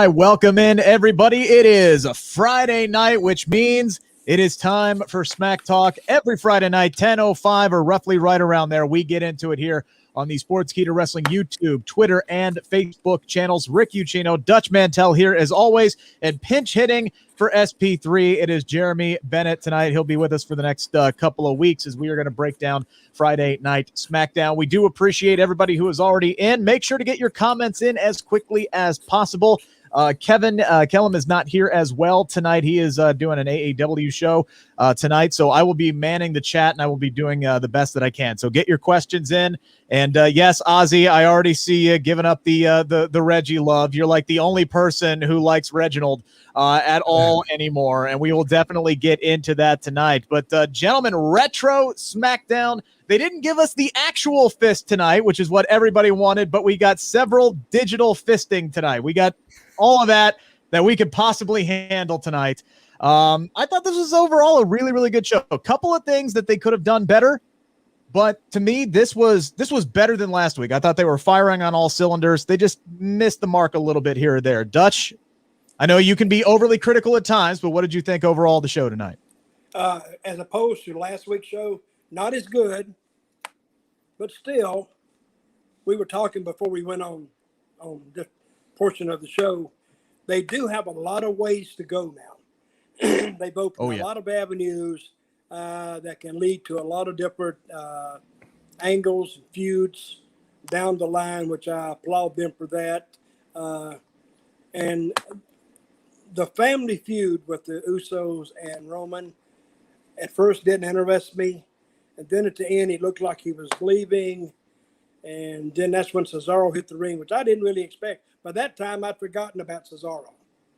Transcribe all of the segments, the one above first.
right, welcome in, everybody. It is a Friday night, which means it is time for Smack Talk. Every Friday night, 10:05 or roughly right around there. We get into it here on the Sportskeeda Wrestling YouTube, Twitter, and Facebook channels. Rick Ucchino, Dutch Mantell here as always, and pinch hitting for SP3. It is Jeremy Bennett tonight. He'll be with us for the next couple of weeks as we are going to break down Friday Night SmackDown. We do appreciate everybody who is already in. Make sure to get your comments in as quickly as possible. Kevin Kellum is not here as well tonight. He is doing an AAW show tonight, so I will be manning the chat, and I will be doing the best that I can. So get your questions in. And yes, Ozzy, I already see you giving up the Reggie love. You're like the only person who likes Reginald at all anymore, and we will definitely get into that tonight. But gentlemen, Retro SmackDown. They didn't give us the actual fist tonight, which is what everybody wanted, but we got several digital fisting tonight. We got all of that we could possibly handle tonight. I thought this was overall a really, really good show. A couple of things that they could have done better, but to me, this was better than last week. I thought they were firing on all cylinders. They just missed the mark a little bit here or there. Dutch, I know you can be overly critical at times, but what did you think overall of the show tonight? As opposed to last week's show, not as good, but still, we were talking before we went on this portion of the show. They do have a lot of ways to go now. They've opened a lot of avenues that can lead to a lot of different angles and feuds down the line, which I applaud them for that. And the family feud with the Usos and Roman at first didn't interest me. And then at the end, he looked like he was leaving. And then that's when Cesaro hit the ring, which I didn't really expect. By that time, I'd forgotten about Cesaro.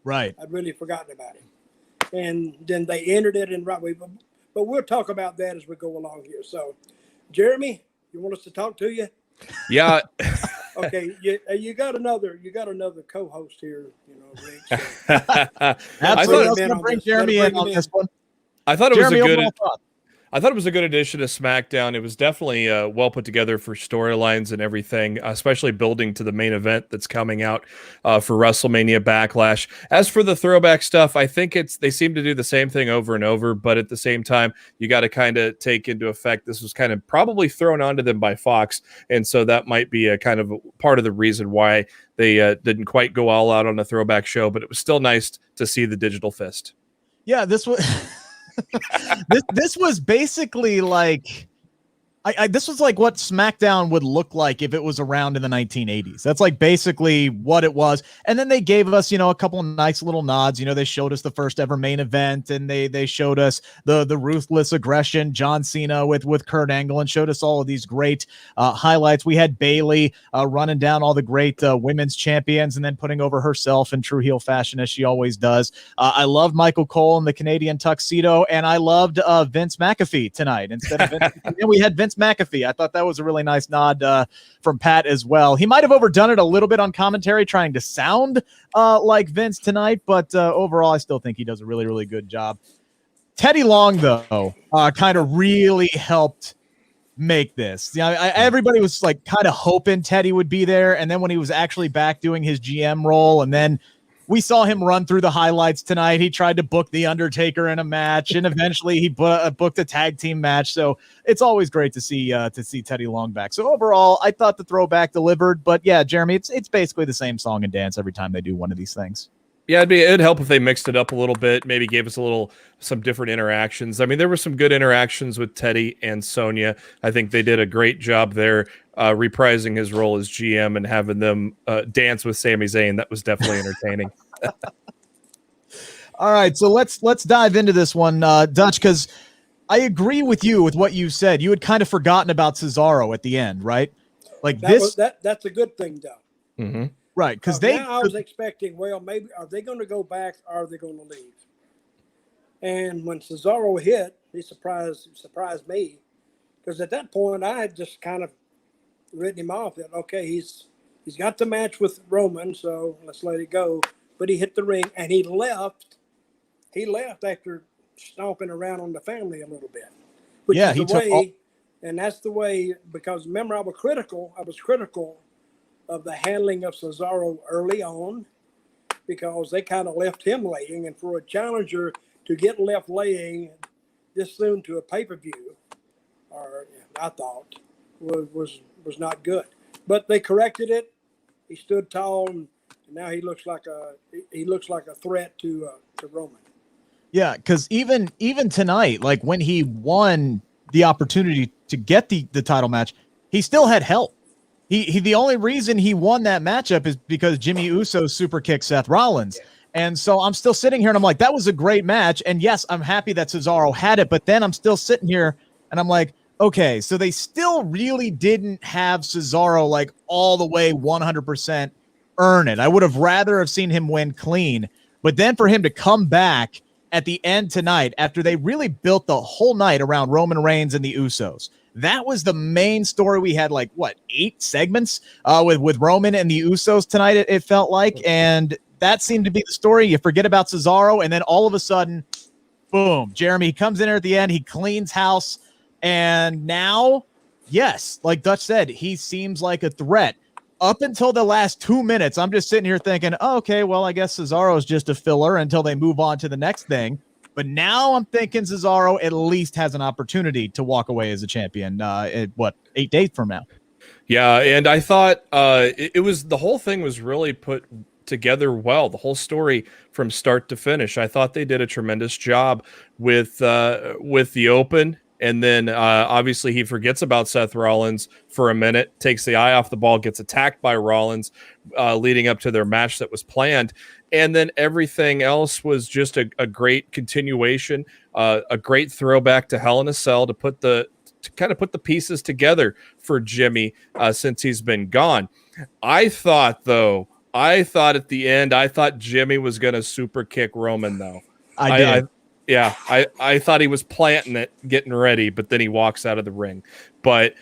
Right. I'd really forgotten about him. And then they entered it in right way. But we'll talk about that as we go along here. So, Jeremy, you want us to talk to you? Yeah. Okay. You got another co-host here, Rick. So. Absolutely. Let's bring Jeremy in on this one. I thought it was Jeremy, I thought it was a good addition to SmackDown. It was definitely well put together for storylines and everything, especially building to the main event that's coming out for WrestleMania Backlash. As for the throwback stuff, I think they seem to do the same thing over and over, but at the same time, you got to kind of take into effect this was kind of probably thrown onto them by Fox, and so that might be a kind of part of the reason why they didn't quite go all out on the throwback show, but it was still nice to see the digital fist. Yeah, this was... this was basically like this was like what SmackDown would look like if it was around in the 1980s. That's like basically what it was. And then they gave us, a couple of nice little nods. They showed us the first ever main event, and they showed us the ruthless aggression, John Cena with Kurt Angle, and showed us all of these great highlights. We had Bayley running down all the great women's champions and then putting over herself in true heel fashion as she always does. I loved Michael Cole in the Canadian tuxedo, and I loved Vince McAfee tonight. Instead of Vince, we had Vince McAfee. I thought that was a really nice nod from Pat as well. He might have overdone it a little bit on commentary, trying to sound like Vince tonight, but overall, I still think he does a really, really good job. Teddy Long, though, kind of really helped make this. Everybody was like kind of hoping Teddy would be there, and then when he was actually back doing his GM role, and then we saw him run through the highlights tonight. He tried to book The Undertaker in a match, and eventually he booked a tag team match. So it's always great to see Teddy Long back. So overall, I thought the throwback delivered. But yeah, Jeremy, it's basically the same song and dance every time they do one of these things. Yeah, it'd help if they mixed it up a little bit, maybe gave us some different interactions. I mean, there were some good interactions with Teddy and Sonya. I think they did a great job there, reprising his role as GM and having them dance with Sami Zayn. That was definitely entertaining. All right, so let's dive into this one, Dutch, because I agree with you with what you said. You had kind of forgotten about Cesaro at the end, right? Like that's a good thing, though. Mm-hmm. Right, because I was expecting, maybe are they going to go back or are they going to leave? And when Cesaro hit, he surprised me, because at that point I had just kind of written him off. That okay, he's got the match with Roman, so let's let it go. But he hit the ring and he left. He left after stomping around on the family a little bit, which is the way. And that's the way, because remember I was critical of the handling of Cesaro early on, because they kind of left him laying, and for a challenger to get left laying this soon to a pay-per-view, or I thought was not good. But they corrected it. He stood tall, and now he looks like a threat to Roman. Yeah, because even tonight, like when he won the opportunity to get the title match, he still had help. He the only reason he won that matchup is because Jimmy Uso super kicked Seth Rollins. And so I'm still sitting here and I'm like, that was a great match. And yes, I'm happy that Cesaro had it, but then I'm still sitting here and I'm like, okay, so they still really didn't have Cesaro like all the way 100% earn it. I would have rather have seen him win clean, but then for him to come back at the end tonight after they really built the whole night around Roman Reigns and the Usos. That was the main story. We had like what 8 segments with Roman and the Usos tonight. It felt like, and that seemed to be the story. You forget about Cesaro, and then all of a sudden, boom, Jeremy comes in there at the end. He cleans house, and now, yes, like Dutch said, he seems like a threat. Up until the last 2 minutes, I'm just sitting here thinking, oh, okay, well, I guess Cesaro is just a filler until they move on to the next thing. But now I'm thinking Cesaro at least has an opportunity to walk away as a champion. 8 days from now? Yeah, and I thought it was the whole thing was really put together well. The whole story from start to finish. I thought they did a tremendous job with the open. And then obviously he forgets about Seth Rollins for a minute, takes the eye off the ball, gets attacked by Rollins, leading up to their match that was planned. And then everything else was just a great continuation, a great throwback to Hell in a Cell to kind of put the pieces together for Jimmy since he's been gone. I thought at the end, I thought Jimmy was going to super kick Roman, though. I did. I thought he was planting it, getting ready, but then he walks out of the ring. But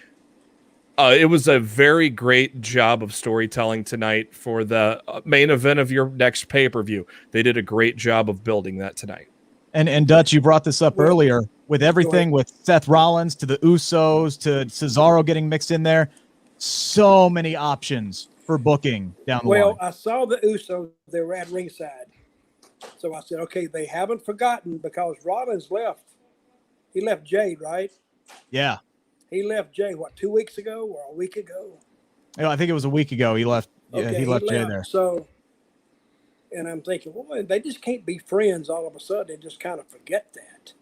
it was a very great job of storytelling tonight for the main event of your next pay-per-view. They did a great job of building that tonight. And Dutch, you brought this up earlier with everything with Seth Rollins to the Usos to Cesaro getting mixed in there. So many options for booking down the line. Well, I saw the Usos. They were at ringside. So I said, okay, they haven't forgotten because Rollins left. He left Jade, right? Yeah. He left Jay, 2 weeks ago or a week ago? I think it was a week ago. He left. Okay, yeah, he left Jay there. So, and I'm thinking, well, they just can't be friends all of a sudden and just kind of forget that.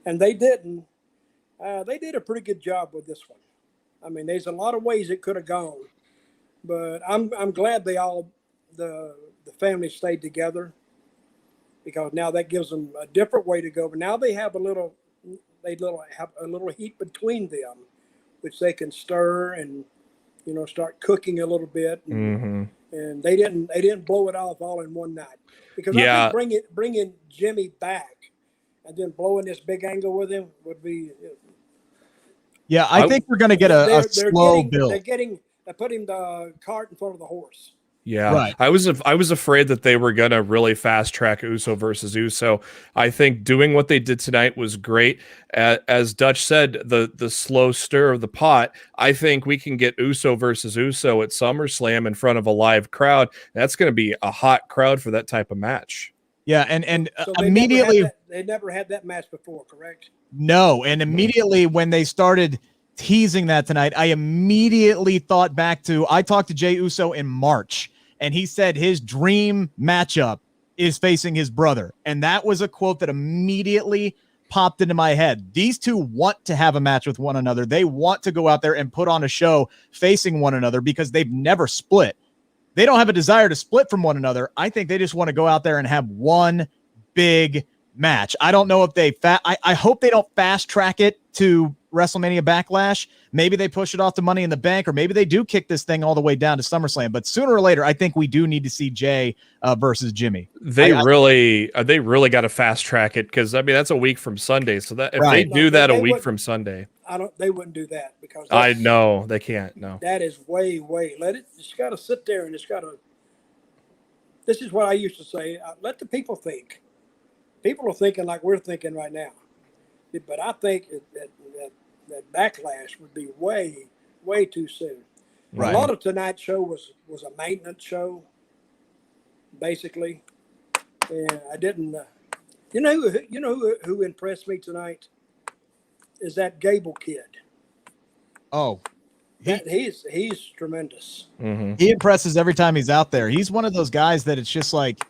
And they didn't. They did a pretty good job with this one. I mean, there's a lot of ways it could have gone, but I'm glad the family stayed together because now that gives them a different way to go. But now they have a little heat between them, which they can stir and start cooking a little bit. And they didn't blow it off all in one night because I think bringing Jimmy back and then blowing this big angle with him would be. Yeah, I think we're going to get a slow build. They're putting the cart in front of the horse. Yeah, right. I was afraid that they were going to really fast track Uso versus Uso. I think doing what they did tonight was great. As Dutch said, the slow stir of the pot. I think we can get Uso versus Uso at SummerSlam in front of a live crowd. That's going to be a hot crowd for that type of match. Yeah, and so immediately they never had that match before, correct? No, and immediately when they started teasing that tonight, I immediately thought back to I talked to Jey Uso in March, and he said his dream matchup is facing his brother, and that was a quote that immediately popped into my head. These two want to have a match with one another. They want to go out there and put on a show facing one another because they've never split. They don't have a desire to split from one another. I think they just want to go out there and have one big match. I don't know if I hope they don't fast track it to WrestleMania Backlash. Maybe they push it off to Money in the Bank, or maybe they do kick this thing all the way down to SummerSlam. But sooner or later, I think we do need to see Jay versus Jimmy. They really got to fast track it because I mean that's a week from Sunday. So that if they do that a week from Sunday, they wouldn't do that because I know they can't. No, that is way. It's got to sit there and it's got to. This is what I used to say. Let the people think. People are thinking like we're thinking right now, but I think that Backlash would be way too soon. Right. A lot of tonight's show was a maintenance show, basically. And I didn't. Who impressed me tonight is that Gable kid. Oh, He's tremendous. Mm-hmm. he impresses every time he's out there. He's one of those guys that it's just like,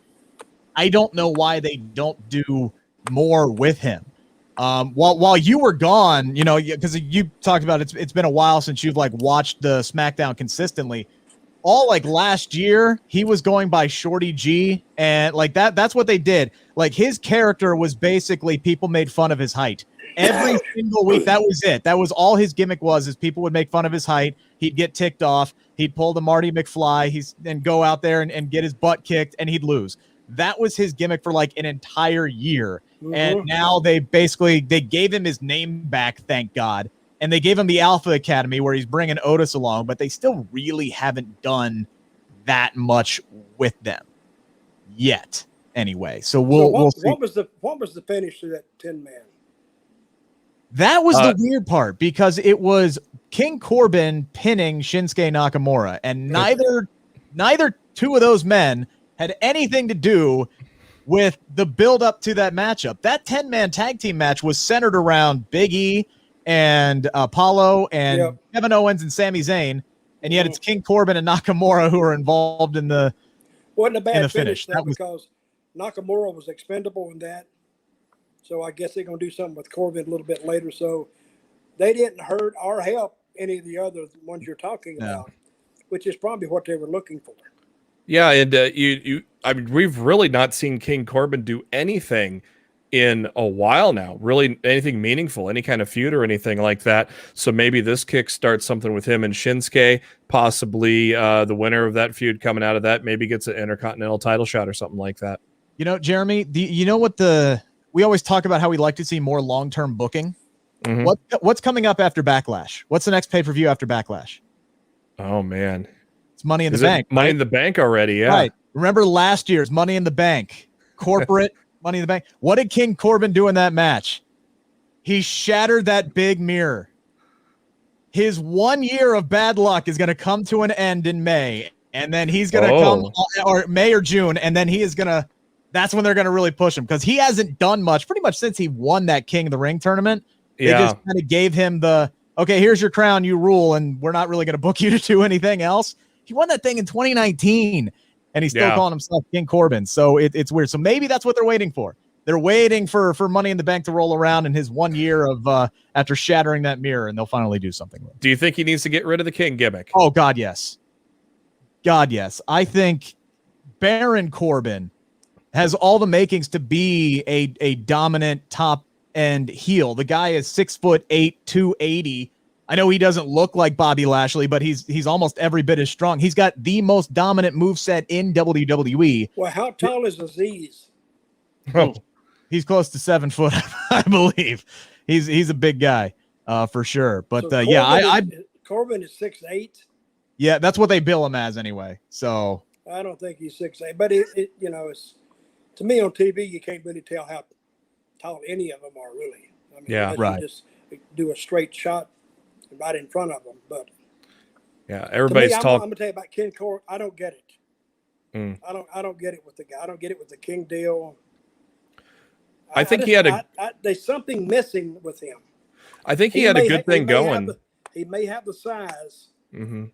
I don't know why they don't do more with him. While you were gone, because you talked about it's been a while since you've like watched the SmackDown consistently. All like last year, he was going by Shorty G, and like that's what they did. Like his character was basically people made fun of his height. Every single week, that was it. That was all his gimmick was, is people would make fun of his height. He'd get ticked off. He'd pull the Marty McFly. And go out there and get his butt kicked, and he'd lose. That was his gimmick for like an entire year. Mm-hmm. And now they gave him his name back, thank God. And they gave him the Alpha Academy where he's bringing Otis along, but they still really haven't done that much with them yet. Anyway, so we'll see. What was the finish to that 10-man? That was the weird part, because it was King Corbin pinning Shinsuke Nakamura, and neither two of those men had anything to do with the build up to that matchup. That 10-man tag team match was centered around Big E and Apollo and Kevin Owens and Sami Zayn, and yet it's King Corbin and Nakamura who are involved in the wasn't a bad finish because Nakamura was expendable in that. So I guess they're going to do something with Corbin a little bit later. So they didn't hurt or help any of the other ones you're talking about, which is probably what they were looking for. Yeah, and I mean, we've really not seen King Corbin do anything in a while now, really anything meaningful, any kind of feud or anything like that. So maybe this kick starts something with him and Shinsuke, possibly the winner of that feud coming out of that maybe gets an Intercontinental title shot or something like that. Jeremy, we always talk about how we like to see more long-term booking. Mm-hmm. What's coming up after Backlash? What's the next pay-per-view after Backlash? Oh, man. It's Money in the Bank. Money in the Bank already, yeah. Right. Remember last year's Money in the Bank? Corporate Money in the Bank. What did King Corbin do in that match? He shattered that big mirror. His 1 year of bad luck is going to come to an end in May, and then he's going to come, or May or June, and then he is going to, that's when they're going to really push him, because he hasn't done much pretty much since he won that King of the Ring tournament. They just kind of gave him okay, here's your crown, you rule, and we're not really going to book you to do anything else. He won that thing in 2019, and he's still calling himself King Corbin. So it's weird. So maybe that's what they're waiting for. They're waiting for Money in the Bank to roll around in his 1 year of after shattering that mirror, and they'll finally do something with it. Do you think he needs to get rid of the King gimmick? Oh, God, yes. God, yes. I think Baron Corbin has all the makings to be a dominant top end heel. The guy is 6'8", 280. I know he doesn't look like Bobby Lashley, but he's almost every bit as strong. He's got the most dominant moveset in WWE. Well, how tall is Aziz? Oh, he's close to 7 foot, I believe. He's a big guy, for sure. But so Corbin is 6'8". Yeah, that's what they bill him as anyway. So I don't think he's 6'8", but it's to me on TV you can't really tell how tall any of them are really. I mean, right. You just do a straight shot right in front of them, but everybody's talking. I'm gonna tell you about King Corbin. I don't get it. I don't get it with the guy. I don't get it with the King deal. I think there's something missing with him. I think he had a good thing going. He may have the size. Mm-hmm.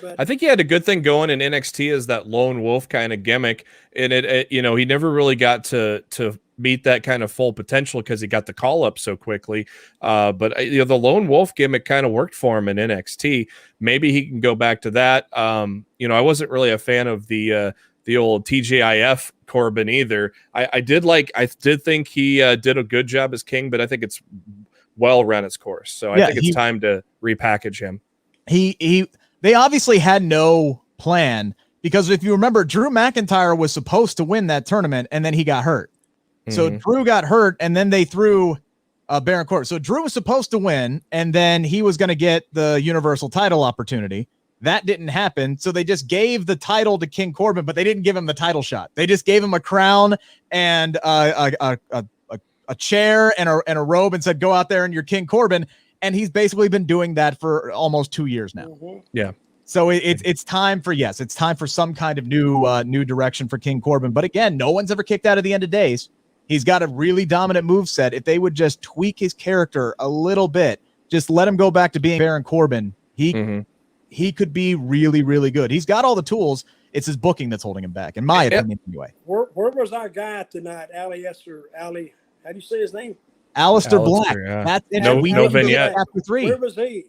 But I think he had a good thing going in NXT as that lone wolf kind of gimmick, and he never really got to meet that kind of full potential because he got the call up so quickly. But the lone wolf gimmick kind of worked for him in NXT. Maybe he can go back to that. I wasn't really a fan of the old TJIF Corbin either. I did think he did a good job as King, but I think it's well run its course. So I think it's time to repackage him. They obviously had no plan, because if you remember, Drew McIntyre was supposed to win that tournament, and then he got hurt. Mm-hmm. So Drew got hurt, and then they threw Baron Corbin. So Drew was supposed to win, and then he was going to get the Universal title opportunity. That didn't happen. So they just gave the title to King Corbin, but they didn't give him the title shot. They just gave him a crown and a chair and a robe and said, go out there and you're King Corbin. And he's basically been doing that for almost 2 years now. Mm-hmm. Yeah. So it's time for it's time for some kind of new direction for King Corbin. But again, no one's ever kicked out of the end of days. He's got a really dominant moveset. If they would just tweak his character a little bit, just let him go back to being Baron Corbin, he could be really, really good. He's got all the tools. It's his booking that's holding him back, in my opinion, anyway. Where was our guy tonight? Ali, how do you say his name? Alistair Black. Yeah. That's no vignette. After 3. Where was he?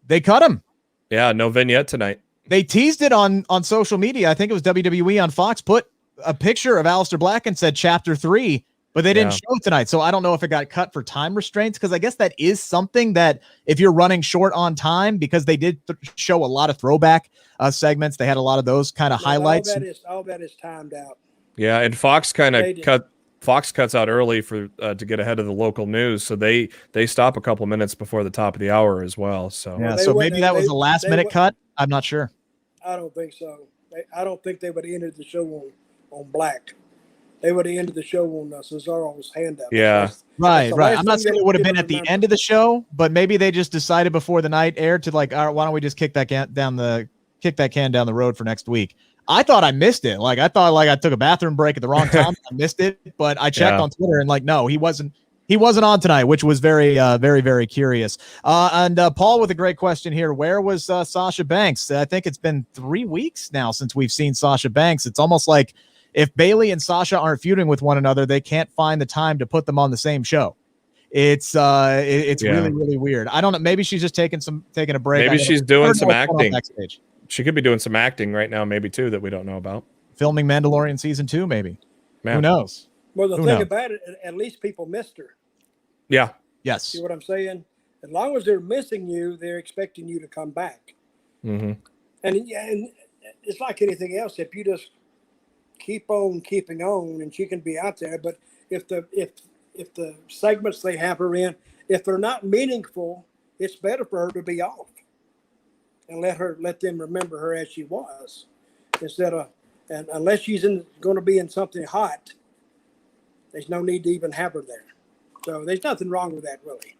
They cut him. Yeah, no vignette tonight. They teased it on social media. I think it was WWE on Fox put a picture of Alistair Black and said Chapter 3, but they didn't show it tonight. So I don't know if it got cut for time restraints, because I guess that is something that if you're running short on time, because they did show a lot of throwback segments. They had a lot of those kind of highlights. All that is timed out. Yeah, and Fox kind of Fox cuts out early for to get ahead of the local news, so they stop a couple minutes before the top of the hour as well. So so maybe that was a last minute cut. I'm not sure. I don't think so. I don't think they would have ended the show on Black. They would have ended the show on Cesaro's hand up. Yeah, right. I'm not saying it would have been at the end of the show, but maybe they just decided before the night aired to all right, why don't we just kick that can down the road for next week. I thought I missed it. I thought I took a bathroom break at the wrong time. I missed it, but I checked on Twitter and no, he wasn't on tonight, which was very, very, very curious. And Paul with a great question here. Where was Sasha Banks? I think it's been 3 weeks now since we've seen Sasha Banks. It's almost like if Bayley and Sasha aren't feuding with one another, they can't find the time to put them on the same show. It's really, really weird. I don't know. Maybe she's just taking a break. Maybe she's doing some acting. She could be doing some acting right now, maybe too, that we don't know about. Filming Mandalorian season 2, maybe. Man. Who knows? Well, the thing about it, at least people missed her. Yeah. Yes. See what I'm saying? As long as they're missing you, they're expecting you to come back. Mm-hmm. And it's like anything else. If you just keep on keeping on, and she can be out there. But if the segments they have her in, if they're not meaningful, it's better for her to be off and let them remember her as she was, instead of, and unless she's going to be in something hot, there's no need to even have her there. So there's nothing wrong with that, really.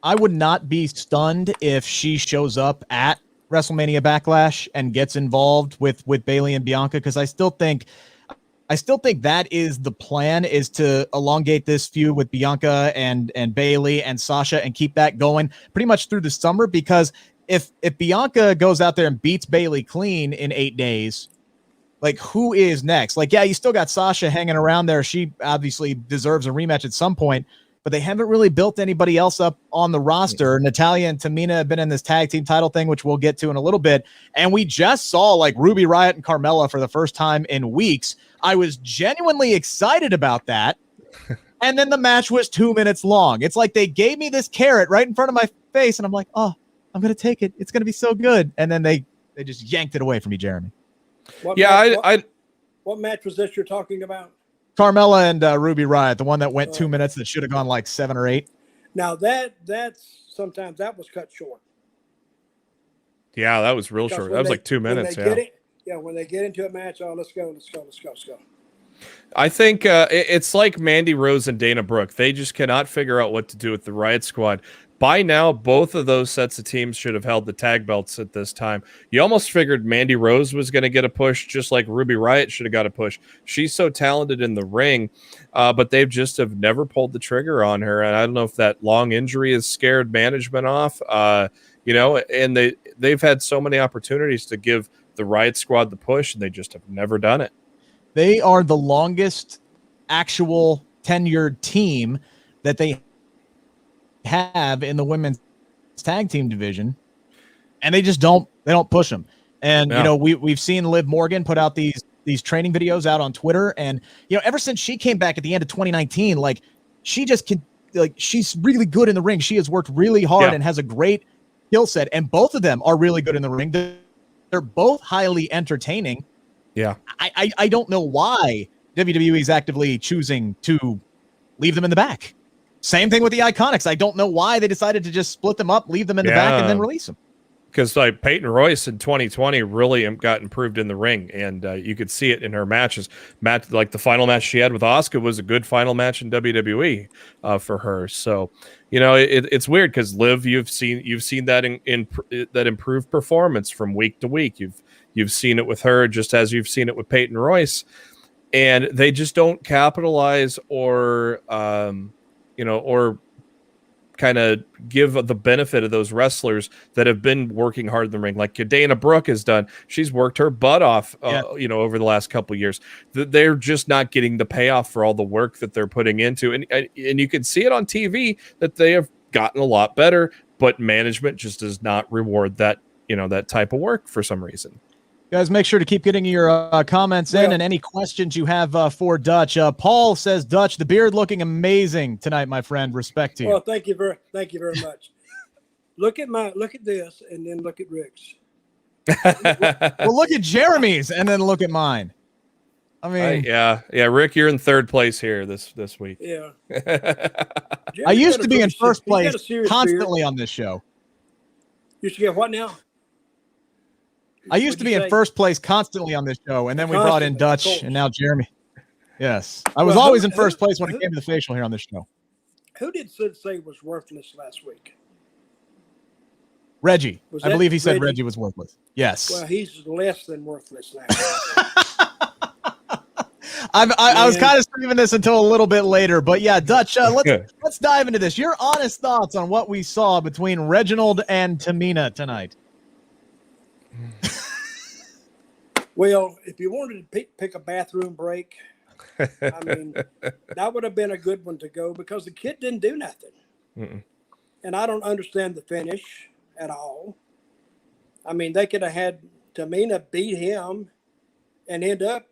I would not be stunned if she shows up at WrestleMania Backlash and gets involved with Bayley and Bianca, because I still think that is the plan, is to elongate this feud with Bianca and Bayley and Sasha and keep that going pretty much through the summer, because if Bianca goes out there and beats Bayley clean in 8 days, who is next? You still got Sasha hanging around there. She obviously deserves a rematch at some point, but they haven't really built anybody else up on the roster. Natalya and Tamina have been in this tag team title thing, which we'll get to in a little bit. And we just saw Ruby Riott and Carmella for the first time in weeks. I was genuinely excited about that. And then the match was 2 minutes long. It's like they gave me this carrot right in front of my face, and I'm like, oh, I'm going to take it. It's going to be so good. And then they just yanked it away from me, Jeremy. What match was this you're talking about? Carmella and Ruby Riott, the one that went 2 minutes that should have gone 7 or 8. Now that's sometimes that was cut short. Yeah, that was real short. That was 2 minutes. When they get into a match, let's go. I think it's like Mandy Rose and Dana Brooke. They just cannot figure out what to do with the Riot Squad. By now, both of those sets of teams should have held the tag belts at this time. You almost figured Mandy Rose was going to get a push, just like Ruby Riott should have got a push. She's so talented in the ring, but they've just have never pulled the trigger on her. And I don't know if that long injury has scared management off, and they've had so many opportunities to give the Riot Squad the push, and they just have never done it. They are the longest actual tenured team that they have in the women's tag team division, and they don't push them. And we've seen Liv Morgan put out these training videos out on Twitter, and ever since she came back at the end of 2019, she just can, she's really good in the ring. She has worked really hard and has a great skill set, and both of them are really good in the ring. They're both highly entertaining. Yeah, I don't know why WWE is actively choosing to leave them in the back. Same thing with the Iconics. I don't know why they decided to just split them up, leave them in the back, and then release them. because like Peyton Royce in 2020 really got improved in the ring, and you could see it in her matches. Like the final match she had with Asuka was a good final match in WWE for her. So, it's weird because Liv, you've seen that in that improved performance from week to week. You've seen it with her just as you've seen it with Peyton Royce, and they just don't capitalize or kind of give the benefit of those wrestlers that have been working hard in the ring, like Dana Brooke has done. She's worked her butt off, over the last couple of years. They're just not getting the payoff for all the work that they're putting into, and you can see it on TV that they have gotten a lot better, but management just does not reward that that type of work for some reason. Guys, make sure to keep getting your comments in and any questions you have for Dutch. Paul says, Dutch, the beard looking amazing tonight, my friend. Respect to you. Well, thank you very much. Look at this, and then look at Rick's. Well, look at Jeremy's, and then look at mine. I mean, yeah, Rick, you're in third place here this week. Yeah. I used to be in first place constantly on this show. You should get what now? I used to be in first place constantly on this show, and then we brought in Dutch, and now Jeremy. Yes. I was always in first place when it came to the facial here on this show. Who did Sid say was worthless last week? Reggie. I believe he said Reggie was worthless. Yes. Well, he's less than worthless now. I was kind of saving this until a little bit later, but yeah, Dutch, let's dive into this. Your honest thoughts on what we saw between Reginald and Tamina tonight. Well, if you wanted to pick a bathroom break, I mean, that would have been a good one to go because the kid didn't do nothing. Mm-mm. And I don't understand the finish at all. I mean, they could have had Tamina beat him and end up,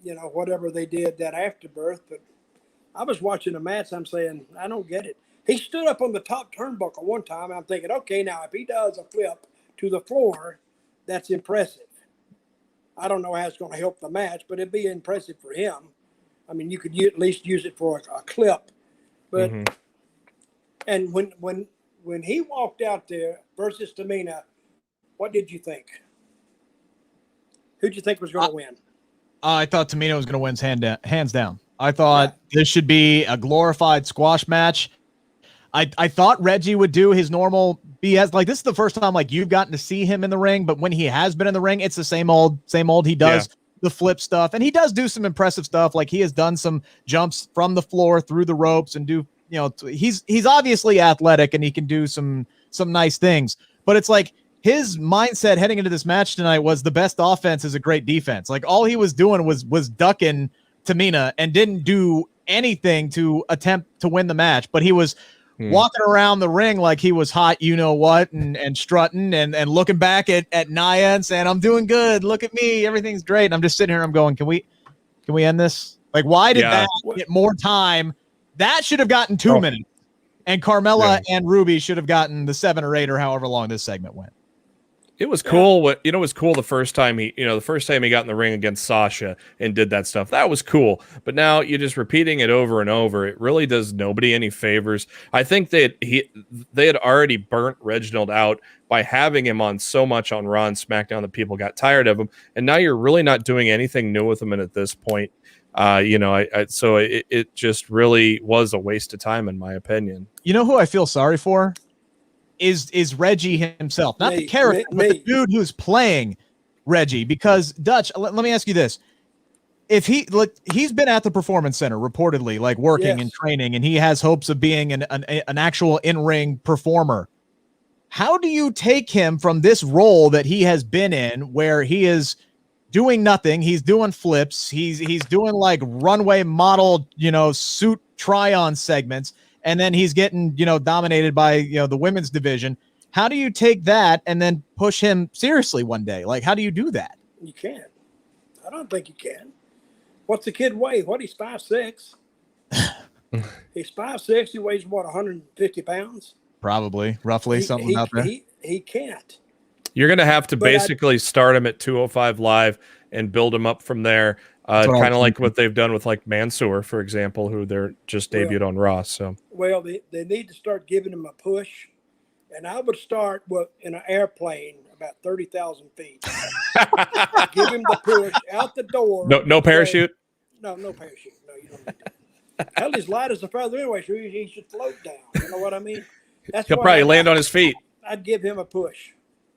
whatever they did that afterbirth. But I was watching the match. I'm saying, I don't get it. He stood up on the top turnbuckle one time. I'm thinking, okay, now if he does a flip to the floor, that's impressive. I don't know how it's going to help the match, but it'd be impressive for him. I mean, you could at least use it for a clip. But and when he walked out there versus Tamina, what did you think? Who'd you think was going to win? I thought Tamina was going to win hands down. I thought this should be a glorified squash match. I thought Reggie would do his normal BS. Like, this is the first time you've gotten to see him in the ring, but when he has been in the ring, it's the same old. He does the flip stuff, and he does do some impressive stuff. Like, he has done some jumps from the floor through the ropes and do, he's obviously athletic and he can do some nice things, but it's like his mindset heading into this match tonight was the best offense is a great defense. Like, all he was doing was ducking Tamina and didn't do anything to attempt to win the match, but he was walking around the ring like he was hot, and strutting and looking back at Nia and saying, I'm doing good. Look at me. Everything's great. And I'm just sitting here. I'm going, can we end this? Like, why did that get more time? That should have gotten 2 minutes. And Carmella and Ruby should have gotten the 7 or 8 or however long this segment went. It was cool. It was cool the first time he got in the ring against Sasha and did that stuff. That was cool. But now you're just repeating it over and over. It really does nobody any favors. I think that they had already burnt Reginald out by having him on so much on Raw and SmackDown that people got tired of him. And now you're really not doing anything new with him. And at this point, so it just really was a waste of time, in my opinion. You know who I feel sorry for? Is Reggie himself, not the character, but the dude who's playing Reggie. Because Dutch, let me ask you this: if he's been at the Performance Center reportedly, like working and training, and he has hopes of being an actual in-ring performer, how do you take him from this role that he has been in, where he is doing nothing, he's doing flips, he's doing like runway model, suit try-on segments, and then he's getting, dominated by, the women's division. How do you take that and then push him seriously one day? Like, how do you do that? You can't. I don't think you can. What's the kid weigh? He's 5'6". He's 5'6". He weighs 150 pounds? Probably, roughly, something out there. He can't. You're going to have to basically start him at 205 Live and build him up from there. Kind of like what they've done with like Mansoor, for example, who they're just debuted on Raw. So, well, they need to start giving him a push and I would start in an airplane about 30,000 feet. Give him the push out the door. No parachute? No parachute. No, you don't need that. Hell, he's light as a feather anyway, so he should float down. You know what I mean? He'll probably land on his feet. I'd give him a push.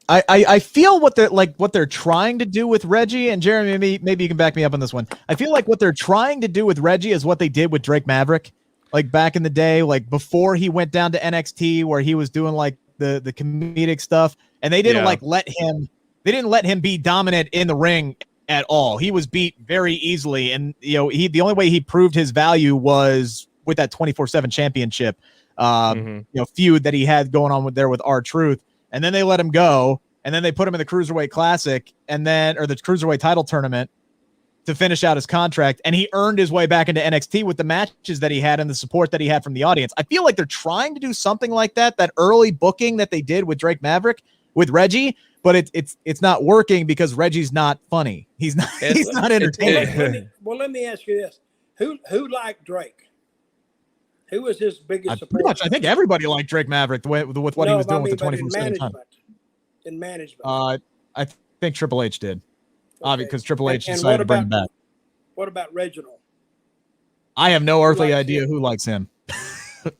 I feel what they're trying to do with Reggie, and Jeremy, maybe you can back me up on this one. I feel like what they're trying to do with Reggie is what they did with Drake Maverick, like back in the day, like before he went down to NXT, where he was doing like the comedic stuff, and they didn't let him be dominant in the ring at all. He was beat very easily, and the only way he proved his value was with that 24/7 championship feud that he had going on with R-Truth. And then they let him go, and then they put him in the Cruiserweight Classic, or the Cruiserweight title tournament to finish out his contract. And he earned his way back into NXT with the matches that he had and the support that he had from the audience. I feel like they're trying to do something like that early booking that they did with Drake Maverick with Reggie, but it's not working because Reggie's not funny. He's not entertaining. Let me ask you this: who liked Drake? Who was his biggest supporter? Pretty much, I think everybody liked Drake Maverick with what he was doing with the 24/7 time. In management. I think Triple H did. Obviously, because Triple H And decided to bring him back. What about Reginald? I have no earthly idea who likes him.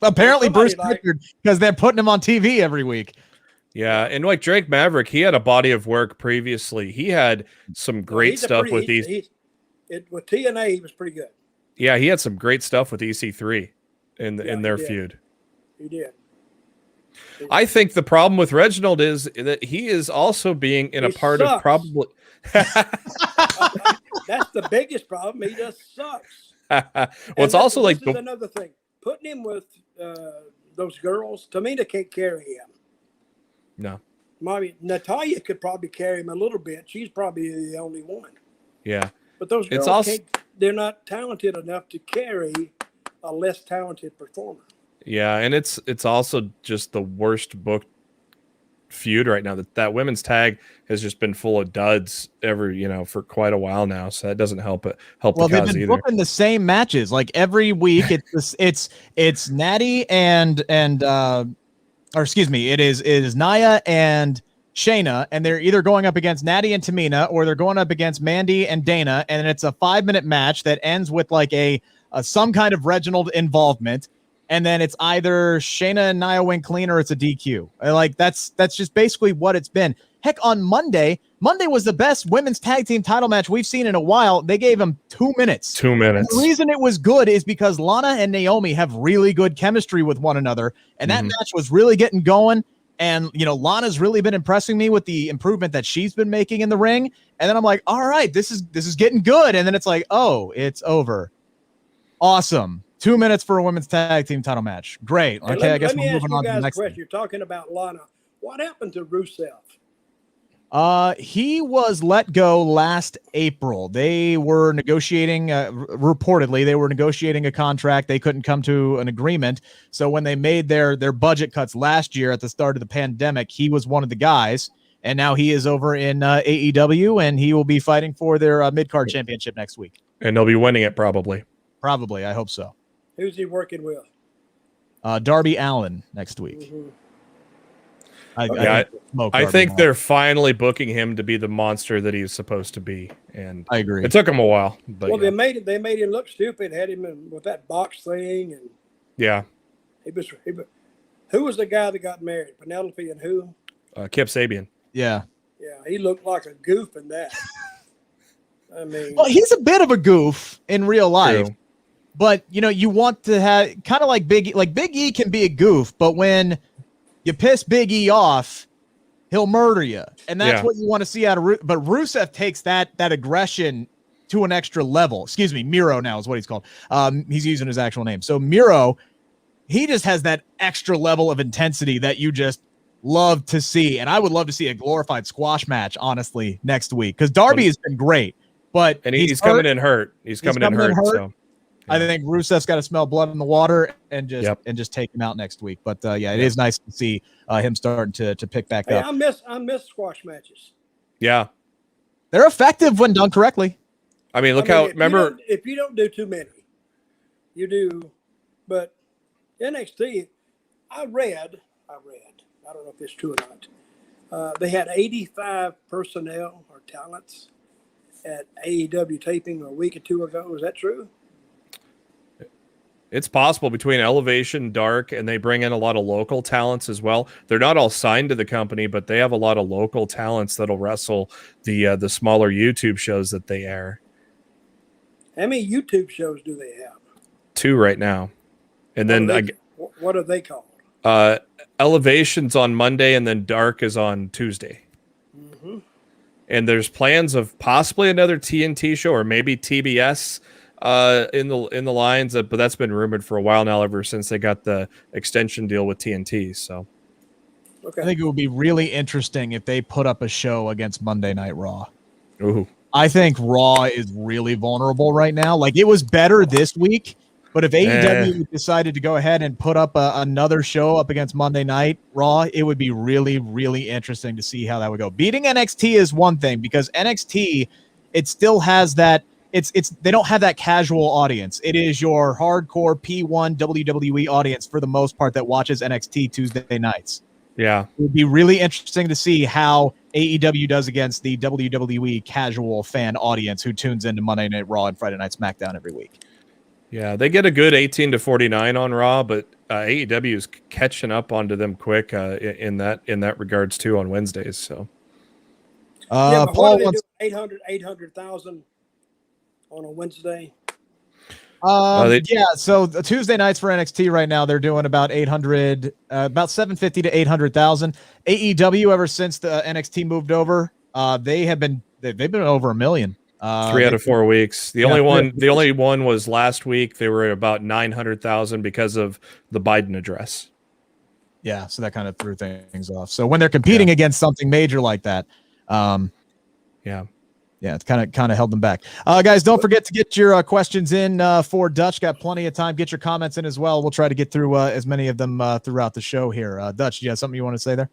Apparently Bruce Pritchard, because they're putting him on TV every week. Yeah, and like Drake Maverick, he had a body of work previously. He had some great stuff with these. With TNA, he was pretty good. Yeah, he had some great stuff with EC3 in their feud. He did. I think the problem with Reginald is that he is also being in a part of probably. That's the biggest problem. He just sucks. It's also like another thing. Putting him with those girls, Tamina can't carry him. No. Mommy, Natalya could probably carry him a little bit. She's probably the only one. Yeah. But those girls they're not talented enough to carry a less talented performer. Yeah, and it's also just the worst booked feud right now. That women's tag has just been full of duds for quite a while now. So that doesn't help the cause they've been either. Booking the same matches like every week. It's Natty it is Nia and Shayna, and they're either going up against Natty and Tamina, or they're going up against Mandy and Dana, and it's a 5-minute match that ends with like a some kind of Reginald involvement, and then it's either Shayna and Nia win clean or it's a DQ. Like that's just basically what it's been. Heck, on Monday was the best women's tag team title match we've seen in a while. They gave them 2 minutes. 2 minutes. And the reason it was good is because Lana and Naomi have really good chemistry with one another, and that match was really getting going. And Lana's really been impressing me with the improvement that she's been making in the ring. And then I'm like, all right, this is getting good. And then it's like, oh, it's over. Awesome. 2 minutes for a women's tag team title match. Great. Okay, I guess we're moving on to the next one. You're talking about Lana. What happened to Rusev? He was let go last April. They were negotiating, reportedly, they were negotiating a contract. They couldn't come to an agreement. So when they made their budget cuts last year at the start of the pandemic, he was one of the guys. And now he is over in AEW, and he will be fighting for their mid-card championship next week. And they'll be winning it probably. Probably. I hope so. Who's he working with? Darby Allin next week. Mm-hmm. I think they're finally booking him to be the monster that he's supposed to be, and I agree. It took him a while, but they made him look stupid. Had him with that box thing, and who was the guy that got married? Penelope and who? Kip Sabian. Yeah, he looked like a goof in that. I mean, well, he's a bit of a goof in real life. True. But you want to have kind of like Big E. Like Big E can be a goof, but when you piss Big E off, he'll murder you, and that's what you want to see out of. But Rusev takes that aggression to an extra level. Excuse me, Miro now is what he's called. He's using his actual name. So Miro, he just has that extra level of intensity that you just love to see, and I would love to see a glorified squash match, honestly, next week, because Darby has been great, but he's coming in hurt. He's coming in hurt. So. I think Rusev's got to smell blood in the water and just take him out next week. But it is nice to see him starting to pick back up. I miss squash matches. Yeah, they're effective when done correctly. I mean, if you don't do too many, you do. But NXT, I read I read. I don't know if it's true or not. They had 85 personnel or talents at AEW taping a week or two ago. Is that true? It's possible between Elevation, Dark, and they bring in a lot of local talents as well. They're not all signed to the company, but they have a lot of local talents that'll wrestle the smaller YouTube shows that they air. How many YouTube shows do they have? 2 right now. And what are they called? Elevation's on Monday, and then Dark is on Tuesday. Mm-hmm. And there's plans of possibly another TNT show or maybe TBS in the lines, but that's been rumored for a while now, ever since they got the extension deal with TNT. So, okay. I think it would be really interesting if they put up a show against Monday Night Raw. Ooh. I think Raw is really vulnerable right now. Like, it was better this week, but if AEW decided to go ahead and put up another show up against Monday Night Raw, it would be really, really interesting to see how that would go. Beating NXT is one thing, because NXT, it still has that. They don't have that casual audience. It is your hardcore P1 WWE audience for the most part that watches NXT Tuesday nights. Yeah. It would be really interesting to see how AEW does against the WWE casual fan audience who tunes into Monday Night Raw and Friday Night SmackDown every week. Yeah, they get a good 18-49 on Raw, but AEW is catching up onto them quick in that regards too on Wednesdays. So, Paul Paul do wants 800,000 on a Wednesday. So the Tuesday nights for NXT right now, they're doing about 800, about 750 to 800,000. AEW, ever since the NXT moved over, they've been over 1 million. 3 out of 4 weeks. The only one was last week. They were at about 900,000 because of the Biden address. Yeah, so that kind of threw things off. So when they're competing against something major like that, it's kind of held them back. Guys, don't forget to get your questions in for Dutch. Got plenty of time. Get your comments in as well. We'll try to get through as many of them throughout the show here. Dutch, do you have something you want to say there?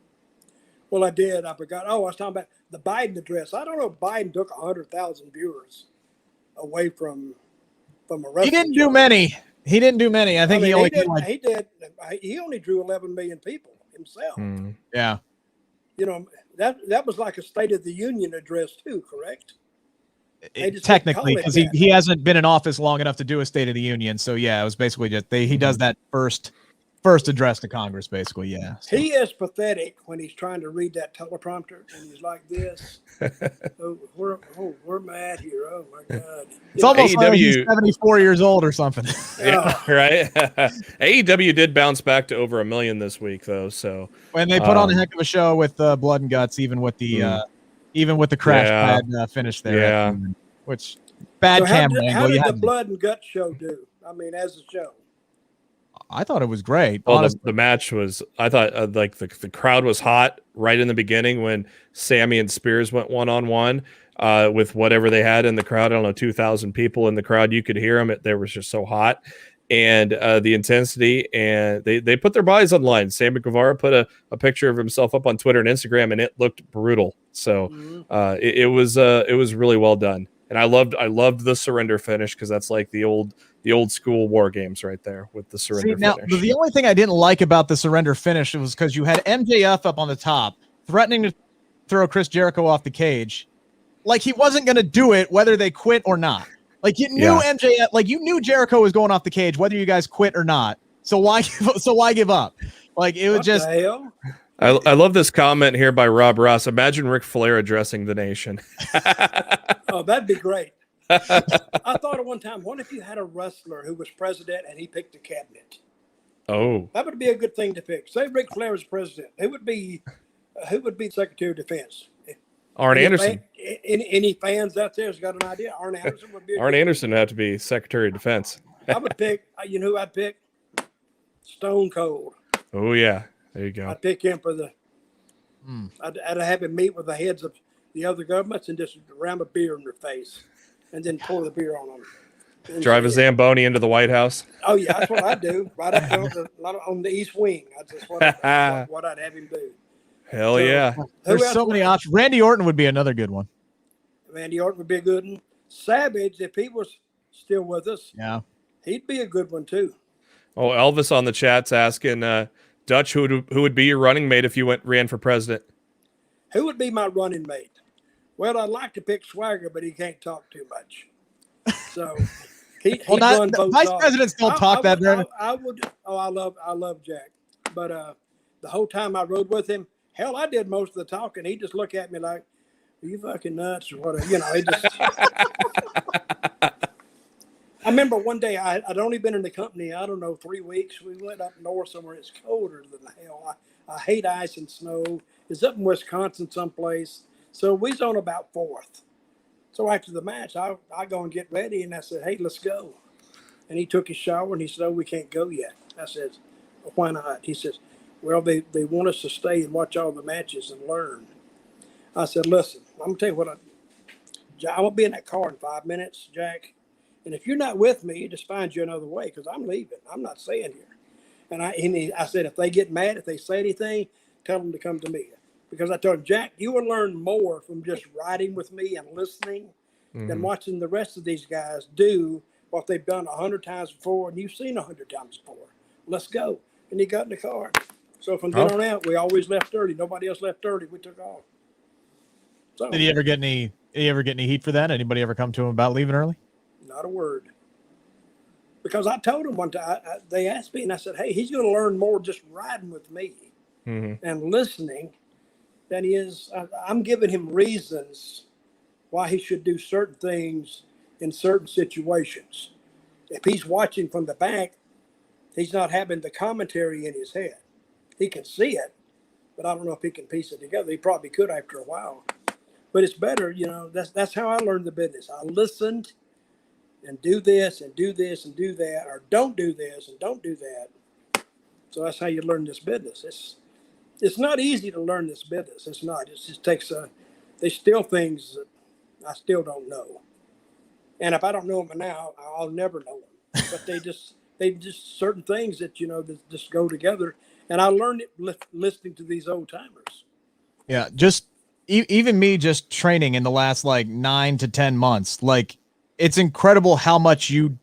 Well, I did. I forgot. I was talking about the Biden address. I don't know if Biden took 100,000 viewers away from a wrestling. He didn't do many. I think he only drew 11 million people himself. Yeah. You know, that was like a State of the Union address too, correct? Technically, because he hasn't been in office long enough to do a State of the Union. So yeah, it was basically just he does that first address to Congress, basically. Yeah. So. He is pathetic when he's trying to read that teleprompter and he's like this. Where am I at here? Oh my God! It's almost like he's 74 years old or something. Yeah, right. AEW did bounce back to over 1 million this week, though. So when they put on a heck of a show with Blood and Guts, even with the crash pad finish there. Yeah. Which bad camera angle. How did the Blood and Guts show do? I mean, as a show. I thought it was great. Well, the match was, I thought like the crowd was hot right in the beginning when Sammy and Spears went 1-on-1 with whatever they had in the crowd. I don't know, 2,000 people in the crowd. You could hear them. They were just so hot. And the intensity, and they put their bodies on the line. Sammy Guevara put a picture of himself up on Twitter and Instagram, and it looked brutal. So it was really well done. And I loved the surrender finish, because that's like the old school war games right there with the surrender finish. Now, the only thing I didn't like about the surrender finish was because you had MJF up on the top threatening to throw Chris Jericho off the cage. Like, he wasn't going to do it whether they quit or not. Like, you knew MJF, like, you knew Jericho was going off the cage whether you guys quit or not. So why give up? Like, it was just. I love this comment here by Rob Ross. Imagine Ric Flair addressing the nation. Oh, that'd be great. I thought at one time, what if you had a wrestler who was president and he picked a cabinet? Oh, that would be a good thing to pick. Say Ric Flair was president. Who would be Secretary of Defense? Arn Anderson. Any fans out there has got an idea? Arn Anderson would be. Arn Anderson would have to be Secretary of Defense. I would pick. You know who I'd pick? Stone Cold. Oh yeah, there you go. I'd pick him for the. I'd have him meet with the heads of the other governments and just ram a beer in their face, and then pour the beer on them. Drive a Zamboni into the White House. Oh yeah, that's what I'd do. Right up there on the East Wing. That's what I'd have him do. Hell yeah. There's so many options. Randy Orton would be another good one. Randy Orton would be a good one. Savage, if he was still with us, he'd be a good one too. Oh, Elvis on the chat's asking, Dutch, who would be your running mate if you ran for president? Who would be my running mate? Well, I'd like to pick Swagger, but he can't talk too much. So he'd run both. Vice presidents don't talk that very. I would. Oh, I love Jack. But the whole time I rode with him, hell, I did most of the talking. He just looked at me like, "Are you fucking nuts or whatever?" You know, he just. I remember one day I'd only been in the company, I don't know, 3 weeks. We went up north somewhere. It's colder than hell. I hate ice and snow. It's up in Wisconsin someplace. So we was on about 4th. So after the match, I go and get ready, and I said, "Hey, let's go." And he took his shower, and he said, "Oh, we can't go yet." I said, "Why not?" He says, "Well, they want us to stay and watch all the matches and learn." I said, "Listen, I'm going to tell you what, I won't be in that car in 5 minutes, Jack. And if you're not with me, just find you another way because I'm leaving. I'm not staying here." And I said, "If they get mad, if they say anything, tell them to come to me." Because I told him, "Jack, you will learn more from just riding with me and listening than watching the rest of these guys do what they've done 100 times before and you've seen 100 times before. Let's go." And he got in the car. So from then on out, we always left early. Nobody else left early. We took off. So, Did he ever get any heat for that? Anybody ever come to him about leaving early? Not a word. Because I told him one time, they asked me, and I said, "Hey, he's going to learn more just riding with me and listening than he is." I'm giving him reasons why he should do certain things in certain situations. If he's watching from the back, he's not having the commentary in his head. He can see it, but I don't know if he can piece it together. He probably could after a while. But it's better, you know, that's how I learned the business. I listened and do this and do this and do that, or don't do this and don't do that. So that's how you learn this business. It's not easy to learn this business. It's not. It just takes there's still things that I still don't know. And if I don't know them now, I'll never know them. But they just certain things that, you know, that just go together. And I learned it listening to these old timers. Yeah, just even me just training in the last like 9 to 10 months, like it's incredible how much you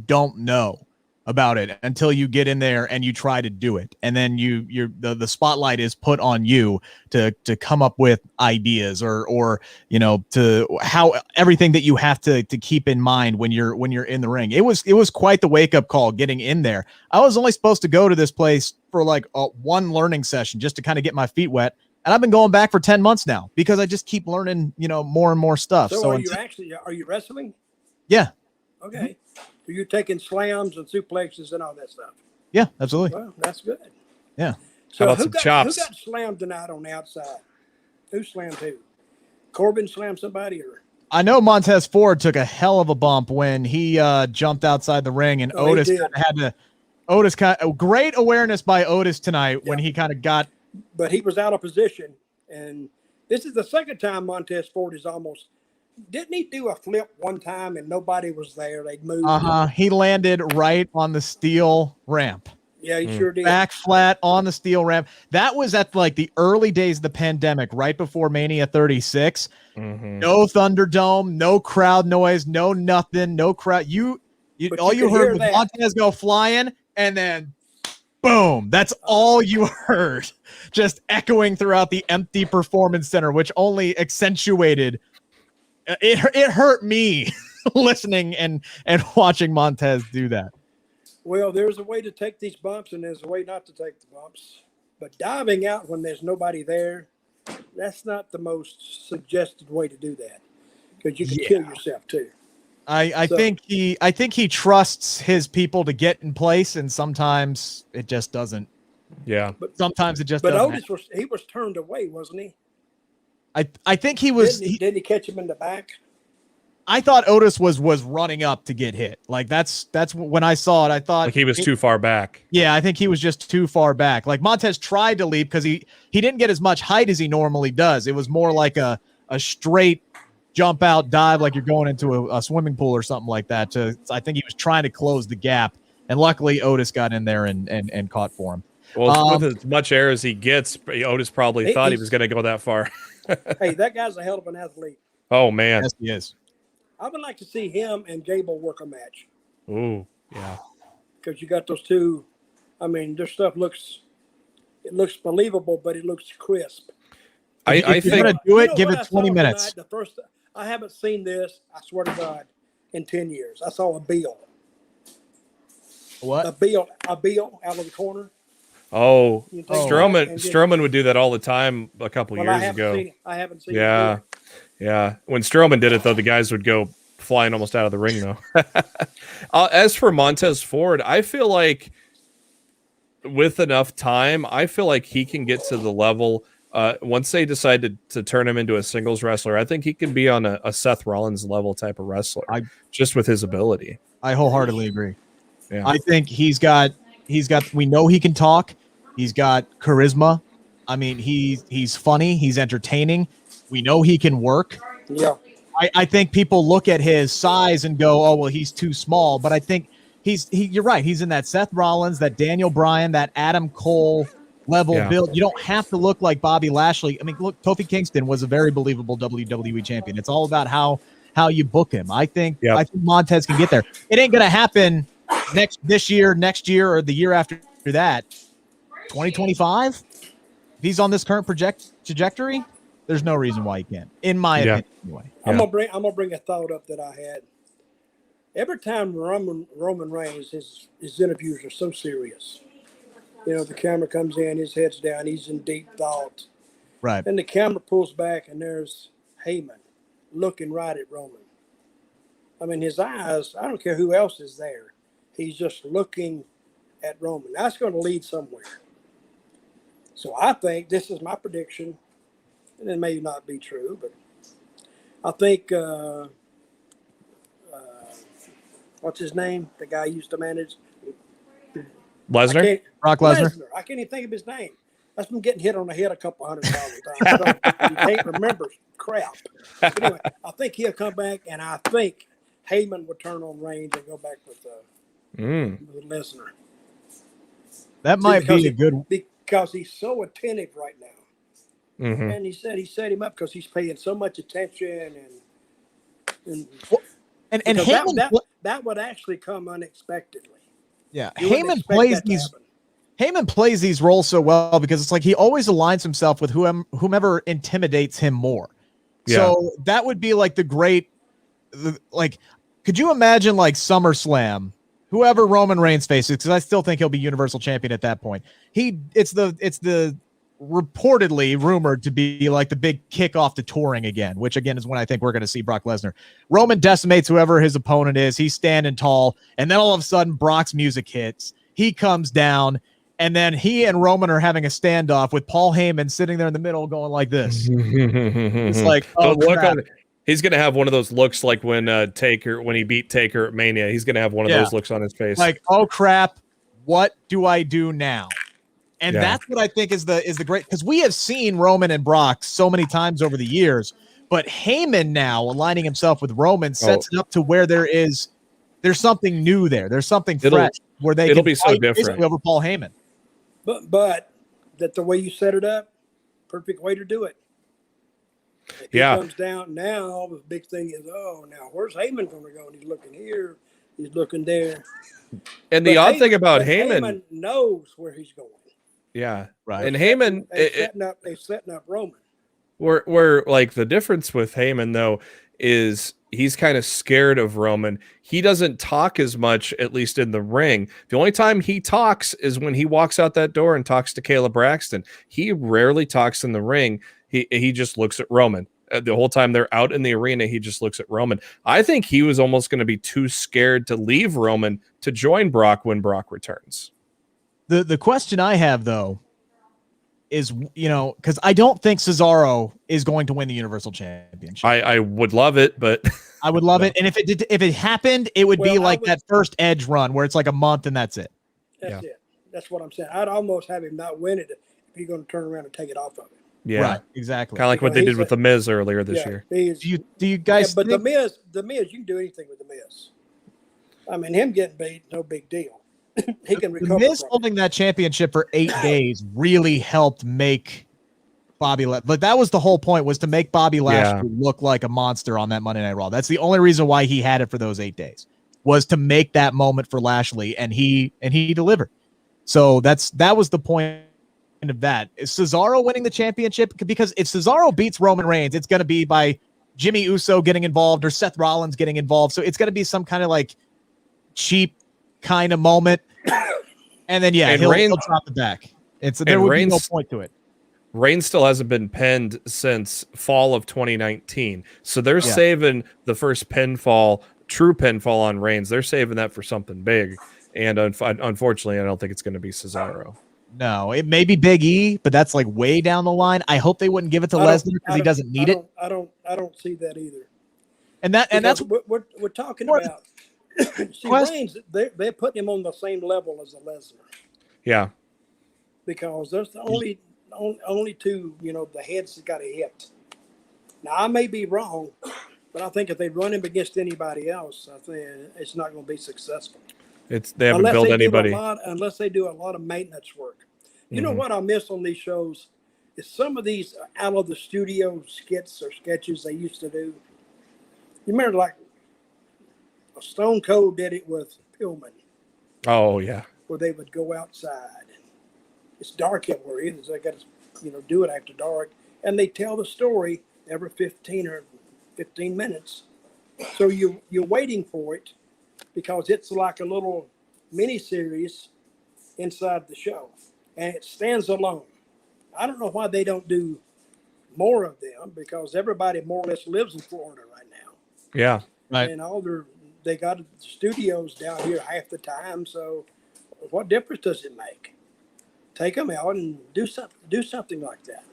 don't know about it until you get in there and you try to do it. And then the spotlight is put on you to come up with ideas or, you know, to how everything that you have to keep in mind when you're in the ring. It was quite the wake up call getting in there. I was only supposed to go to this place for like one learning session just to kind of get my feet wet. And I've been going back for 10 months now because I just keep learning, you know, more and more stuff. So are you wrestling? Yeah. Okay. So you're taking slams and suplexes and all that stuff? Yeah, absolutely. Well, that's good. Yeah. So How about some chops? Who got slammed tonight on the outside? Who slammed who? Corbin slammed somebody, or? I know Montez Ford took a hell of a bump when he jumped outside the ring, and Otis had to. Great awareness by Otis tonight when he kind of got. But he was out of position, and this is the second time Montez Ford is almost. Didn't he do a flip one time and nobody was there? They moved. He landed right on the steel ramp. Yeah, he sure did. Back flat on the steel ramp. That was at like the early days of the pandemic, right before Mania 36. No Thunderdome, no crowd noise, no nothing, no crowd. All you heard was Montez go flying, and then boom. That's all you heard, just echoing throughout the empty performance center, which only accentuated. It hurt me listening and watching Montez do that. Well, there's a way to take these bumps and there's a way not to take the bumps. But diving out when there's nobody there, that's not the most suggested way to do that because you can kill yourself too. I think he trusts his people to get in place, and sometimes it just doesn't. Yeah, but sometimes it just. But doesn't Otis was turned away, wasn't he? I think he was. Didn't he catch him in the back? I thought Otis was running up to get hit. Like that's when I saw it. I thought like he was too far back. Yeah, I think he was just too far back. Like Montez tried to leap because he didn't get as much height as he normally does. It was more like a straight jump out dive, like you're going into a swimming pool or something like that. I think he was trying to close the gap, and luckily Otis got in there and caught for him. Well, with as much air as he gets, Otis probably thought he was going to go that far. Hey, that guy's a hell of an athlete. Oh, man. Yes, he is. I would like to see him and Gable work a match. Ooh, yeah. Because you got those two. I mean, their stuff looks it looks believable, but it looks crisp. I If you're think going to do it, give what it I saw 20 minutes. tonight? I haven't seen this, I swear to God, in 10 years. I saw a bill. What? A bill out of the corner. You take Strowman that and just- Strowman would do that all the time a couple Well, I years haven't ago. seen it. I haven't seen Yeah. it. Yeah. When Strowman did it, though, the guys would go flying almost out of the ring, though. As for Montez Ford, I feel like with enough time, I feel like he can get to the level. Once they decide to turn him into a singles wrestler, I think he can be on a Seth Rollins level type of wrestler, just with his ability. I wholeheartedly agree. Yeah. I think he's got, we know he can talk. He's got charisma. I mean, he's funny. He's entertaining. We know he can work. Yeah. I think people look at his size and go, oh, well, he's too small. But I think you're right. He's in that Seth Rollins, that Daniel Bryan, that Adam Cole level build. You don't have to look like Bobby Lashley. I mean, look, Kofi Kingston was a very believable WWE champion. It's all about how you book him. I think Montez can get there. It ain't going to happen next year, or the year after that. 2025? If he's on this current trajectory, there's no reason why he can't, in my opinion. Anyway. I'm gonna bring a thought up that I had. Every time Roman Reigns, his interviews are so serious. You know, the camera comes in, his head's down, he's in deep thought. Right. Then the camera pulls back, and there's Heyman looking right at Roman. I mean, his eyes, I don't care who else is there. He's just looking at Roman. That's going to lead somewhere. So I think, this is my prediction, and it may not be true, but I think, what's his name? The guy used to manage Lesnar? Brock Lesnar. I can't even think of his name. That's been getting hit on the head a couple 100,000 times. So you can't remember crap. But anyway, I think he'll come back, and I think Heyman will turn on Reigns and go back with Lesnar. That might be a good, because he's so attentive right now. Mm-hmm. And he said he set him up because he's paying so much attention, and Heyman, that would actually come unexpectedly. yeah. You wouldn't Heyman expect plays that to these. happen. Heyman plays these roles so well because it's like he always aligns himself with whomever intimidates him more. Yeah. So that would be like could you imagine like SummerSlam, whoever Roman Reigns faces? Because I still think he'll be Universal Champion at that point. It's the reportedly rumored to be like the big kickoff to touring again, which again is when I think we're going to see Brock Lesnar. Roman decimates whoever his opponent is. He's standing tall, and then all of a sudden Brock's music hits. He comes down. And then he and Roman are having a standoff with Paul Heyman sitting there in the middle going like this. It's like, he's going to have one of those looks like when he beat Taker at Mania. He's going to have one of those looks on his face. Like, oh, crap, what do I do now? And that's what I think is the great, because we have seen Roman and Brock so many times over the years, but Heyman now aligning himself with Roman sets it up to where there's something new there. There's something fresh where it'll be so different over Paul Heyman. But that the way you set it up, perfect way to do it. If he comes down now, the big thing is, now where's Heyman going to go? And he's looking here, he's looking there. And the odd thing about Heyman knows where he's going. Yeah, right. And Heyman, they're setting up Roman. Where like the difference with Heyman though is he's kind of scared of Roman. He doesn't talk as much, at least in the ring. The only time he talks is when he walks out that door and talks to Kayla Braxton. He rarely talks in the ring. He just looks at Roman. The whole time they're out in the arena, he just looks at Roman. I think he was almost going to be too scared to leave Roman to join Brock when Brock returns. The question I have, though, is, because I don't think Cesaro is going to win the Universal Championship. I would love it, but I would love it. And if it happened, it would be like that first Edge run where it's like a month and that's it. That's it. That's what I'm saying. I'd almost have him not win it if he's going to turn around and take it off of him. Yeah, right, exactly. Kind of like what they did with The Miz earlier this year. Do you guys? But The Miz, you can do anything with The Miz. I mean, him getting beat, no big deal. He can recover. The Miz holding that championship for 8 days really helped make Bobby. But that was the whole point, was to make Bobby Lashley look like a monster on that Monday Night Raw. That's the only reason why he had it for those 8 days, was to make that moment for Lashley, and he delivered. So that was the point of that. Is Cesaro winning the championship? Because if Cesaro beats Roman Reigns, it's going to be by Jimmy Uso getting involved or Seth Rollins getting involved. So it's going to be some kind of like cheap kind of moment. And then, yeah, he'll drop it back. There would be no point to it. Reigns still hasn't been pinned since fall of 2019. So they're saving the first true pinfall on Reigns. They're saving that for something big. And unfortunately, I don't think it's going to be Cesaro. No, it may be Big E, but that's like way down the line. I hope they wouldn't give it to Lesnar because he doesn't need it. I don't see that either. And that's what we're talking about. See, Reigns, they're putting him on the same level as a Lesnar. Yeah. Because there's the only two, the heads that got a hit. Now, I may be wrong, but I think if they run him against anybody else, I think it's not going to be successful. They haven't built anybody. Unless they do a lot of maintenance work. You know what I miss on these shows is some of these out of the studio skits or sketches they used to do. You remember like Stone Cold did it with Pillman. Oh, yeah. Where they would go outside. It's dark everywhere. So they got to, do it after dark. And they tell the story every 15 minutes. So you're waiting for it because it's like a little mini series inside the show. And it stands alone. I don't know why they don't do more of them because everybody more or less lives in Florida right now. Yeah. Right. And they got studios down here half the time. So what difference does it make? Take them out and do something like that.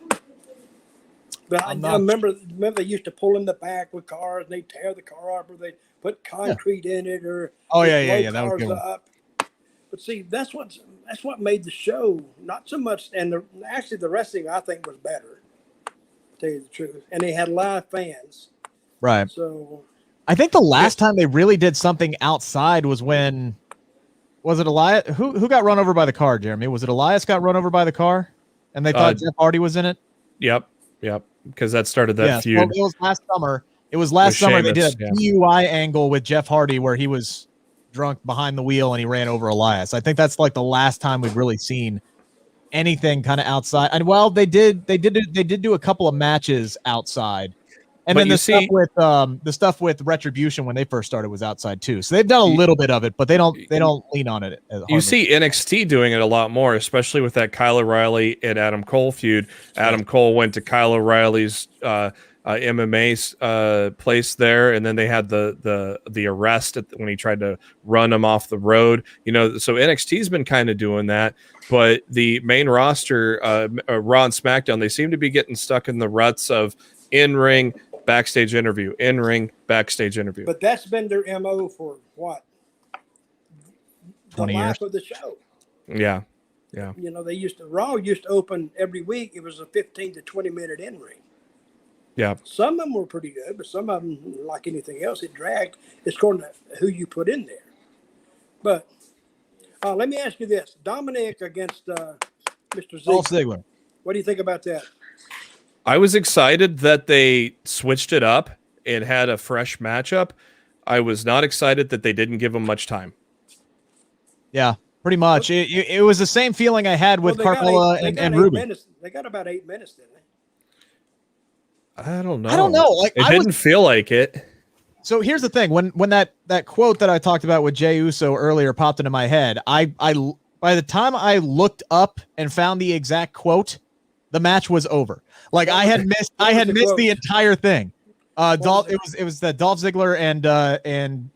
But I remember they used to pull in the back with cars and they tear the car up or they put concrete in it or blow cars up. But see, that's what made the show not so much. And actually, the wrestling I think was better. To tell you the truth, and they had live fans. Right. So I think the last time they really did something outside was when. Was it Elias? Who got run over by the car, Jeremy? Was it Elias got run over by the car? And they thought Jeff Hardy was in it? Yep. Because that started that feud. Well, it was last summer. They did a DUI angle with Jeff Hardy where he was drunk behind the wheel and he ran over Elias. I think that's like the last time we've really seen anything kind of outside. And they did do a couple of matches outside. And then the stuff with Retribution when they first started was outside too. So they've done a little bit of it, but they don't lean on it. You see NXT doing it a lot more, especially with that Kyle O'Reilly and Adam Cole feud. Adam Cole went to Kyle O'Reilly's MMA place there, and then they had the arrest when he tried to run him off the road. So NXT's been kind of doing that, but the main roster, Raw and SmackDown, they seem to be getting stuck in the ruts of in-ring. Backstage interview, in-ring, backstage interview. But that's been their MO for what? 20 years. The life of the show. Yeah. Raw used to open every week. It was a 15 to 20 minute in-ring. Yeah. Some of them were pretty good, but some of them, like anything else, it dragged. It's according to who you put in there. But let me ask you this. Dominic against Mr. Ziggler. What do you think about that? I was excited that they switched it up and had a fresh matchup. I was not excited that they didn't give him much time. Yeah, pretty much. It was the same feeling I had with Carmella and Ruby. They got about 8 minutes, didn't they? I don't know. Like it didn't feel like it. So here's the thing: when that quote that I talked about with Jey Uso earlier popped into my head, I by the time I looked up and found the exact quote, the match was over. Like I had missed the entire thing. It was the Dolph Ziggler and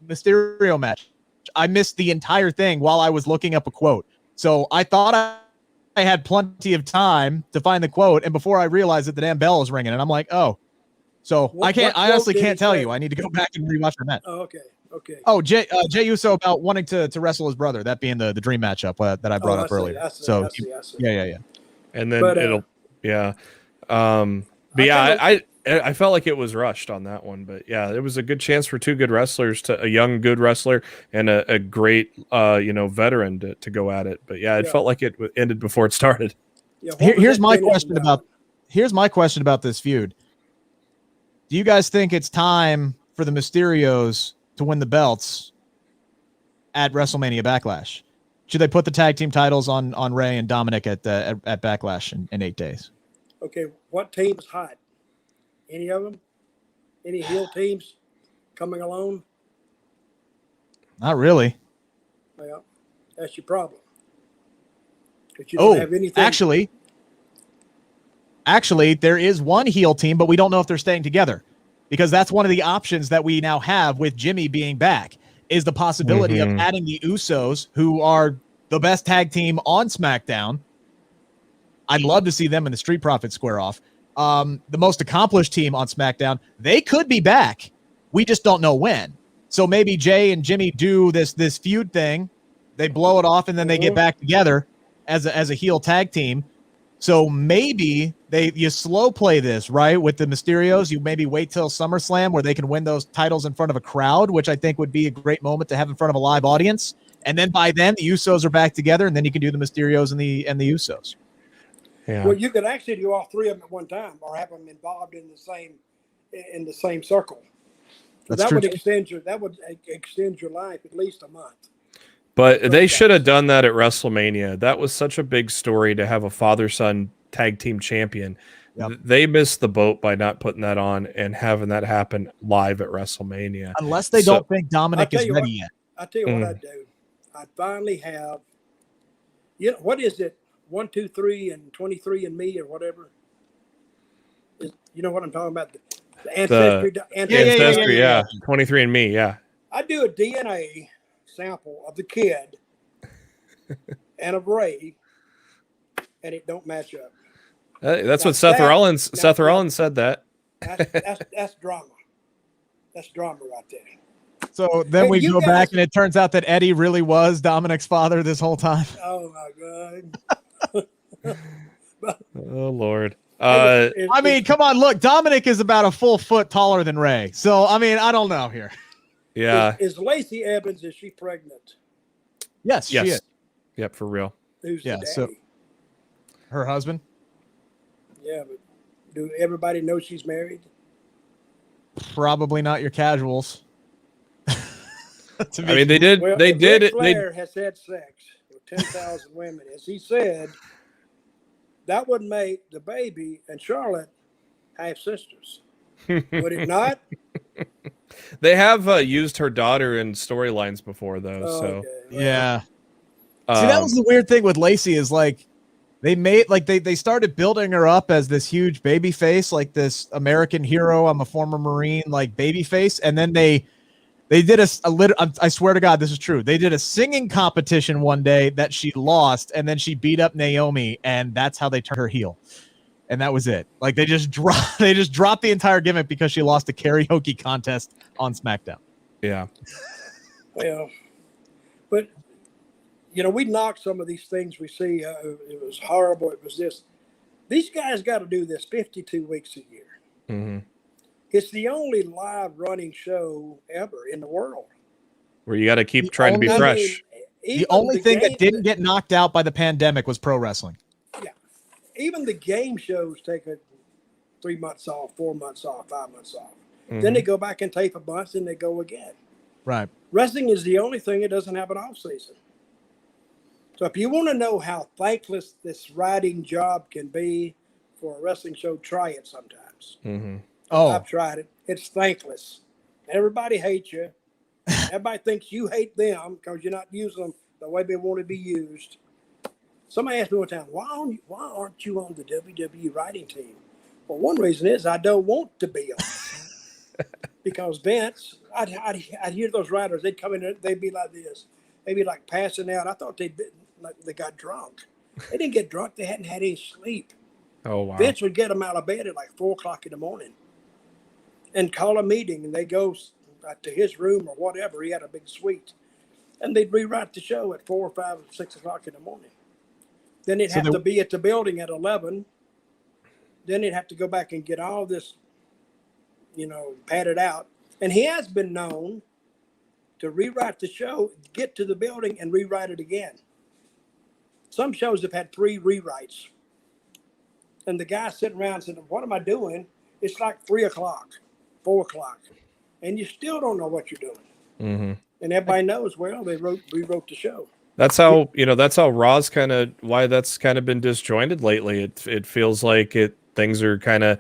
Mysterio match. I missed the entire thing while I was looking up a quote. So I thought I had plenty of time to find the quote, and before I realized that the damn bell was ringing, and I'm like, oh. So I honestly can't tell you. I need to go back and rewatch the match. Oh, okay. Oh, Jey Uso about wanting to wrestle his brother, that being the dream matchup that I brought up earlier. I see. Yeah. And then I felt like it was rushed on that one, but yeah, it was a good chance for two good wrestlers, a young good wrestler and a great veteran to go at it. But yeah, it felt like it ended before it started. Yeah, here's my question about this feud. Do you guys think it's time for the Mysterios to win the belts at WrestleMania Backlash? Should they put the tag team titles on Ray and Dominic at Backlash in 8 days? Okay, what team's hot? Any of them? Any heel teams coming along? Not really. Well, that's your problem. Because you don't have anything. Actually, there is one heel team, but we don't know if they're staying together, because that's one of the options that we now have with Jimmy being back, is the possibility of adding the Usos, who are the best tag team on SmackDown. I'd love to see them and the Street Profits square off. The most accomplished team on SmackDown, they could be back. We just don't know when. So maybe Jay and Jimmy do this feud thing. They blow it off, and then they get back together as a heel tag team. So maybe you slow play this, right, with the Mysterios. You maybe wait till SummerSlam where they can win those titles in front of a crowd, which I think would be a great moment to have in front of a live audience. And then by then, the Usos are back together, and then you can do the Mysterios and the Usos. Yeah. Well, you could actually do all three of them at one time, or have them involved in the same circle. So that would extend your life at least a month. But they should have done that at WrestleMania. That was such a big story to have a father-son tag team champion. Yep. They missed the boat by not putting that on and having that happen live at WrestleMania. Unless they don't think Dominic is ready yet. I'll tell you what I'd do. I'd finally have, what is it? 1, 2, 3, and 23 and me or whatever. You know what I'm talking about? The ancestry. Ancestry, yeah. 23 and me, yeah. I'd do a DNA sample of the kid and of Ray, and it don't match up. That's what Seth Rollins said that. That's drama. That's drama right there. So then we go back, and it turns out that Eddie really was Dominic's father this whole time. Oh my God. Oh Lord. I mean, come on, look, Dominic is about a full foot taller than Ray. So I mean, I don't know here. Yeah. Is Lacey Evans, is she pregnant? Yes, she is. Yep, for real. Who's the daddy? So her husband? Yeah, but do everybody know she's married? Probably not your casuals. I mean, they did. Well, they did Ric it. Flair has had sex with 10,000 women, as he said. That would make the baby and Charlotte half sisters. Would it not? They have used her daughter in storylines before, though. Okay. Yeah. See, that was the weird thing with Lacey, is like they started building her up as this huge baby face, like this American hero. I'm a former Marine, like baby face, and then they did a little. I swear to God, this is true. They did a singing competition one day that she lost, and then she beat up Naomi, and that's how they turned her heel. And that was it. Like they just dropped the entire gimmick because she lost a karaoke contest on SmackDown. Yeah. Well, but we knock some of these things we see. It was horrible. It was this. These guys got to do this 52 weeks a year. Mm-hmm. It's the only live running show ever in the world. Where you got to keep trying to be fresh. The only thing that didn't get knocked out by the pandemic was pro wrestling. Yeah. Even the game shows take 3 months off, 4 months off, 5 months off. Mm-hmm. Then they go back and tape a bunch, and they go again. Right. Wrestling is the only thing that doesn't have an off season. So if you want to know how thankless this writing job can be for a wrestling show, try it sometimes. Mm-hmm. Oh, I've tried it. It's thankless. Everybody hates you. Everybody thinks you hate them because you're not using them the way they want to be used. Somebody asked me one time, why aren't you on the WWE writing team? Well, one reason is I don't want to be on it. Because Vince, I'd hear those writers, they'd come in, they'd be like this. They'd be like passing out. I thought they got drunk. They didn't get drunk. They hadn't had any sleep. Oh, wow. Vince would get them out of bed at like 4 o'clock in the morning and call a meeting, and they go to his room or whatever. He had a big suite, and they'd rewrite the show at 4 or 5 or 6 o'clock in the morning. Then they'd have to be at the building at 11. Then they'd have to go back and get all this, padded out. And he has been known to rewrite the show, get to the building, and rewrite it again. Some shows have had 3 rewrites. And the guy sitting around said, what am I doing? It's like 3 o'clock, 4 o'clock. And you still don't know what you're doing. Mm-hmm. And everybody knows, well, they rewrote the show. That's how Raw's why that's kind of been disjointed lately. It feels like things are kind of,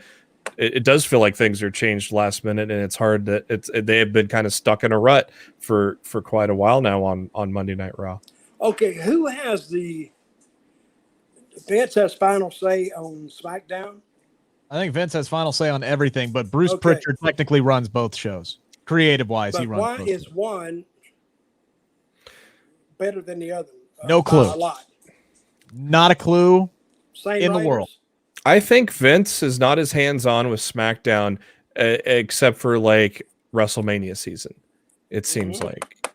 it does feel like things are changed last minute, and it's hard they have been kind of stuck in a rut for quite a while now on Monday Night Raw. Okay, who has Vince has final say on SmackDown? I think Vince has final say on everything, but Bruce Pritchard technically runs both shows. Creative wise, he runs why both is shows. one better than the other? No clue. A lot. Not a clue Same in writers? the world. I think Vince is not as hands-on with SmackDown except for like WrestleMania season. It seems like.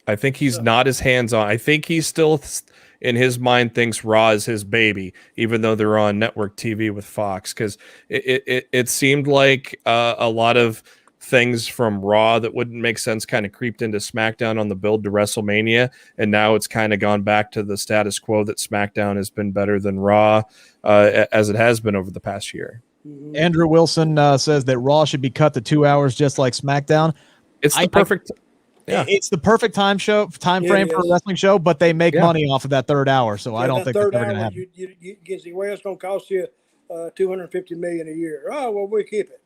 I think he's not as hands-on. I think he's still in his mind thinks Raw is his baby, even though they're on network TV with Fox. Because it seemed like a lot of things from Raw that wouldn't make sense kind of creeped into SmackDown on the build to WrestleMania, and now it's kind of gone back to the status quo that SmackDown has been better than Raw as it has been over the past year. Andrew Wilson says that Raw should be cut to 2 hours just like SmackDown. It's the perfect. Yeah, it's the perfect time frame for a wrestling show, but they make money off of that third hour, so I don't think that's ever going to happen. It's going to cost you $250 million a year. Oh well, we keep it.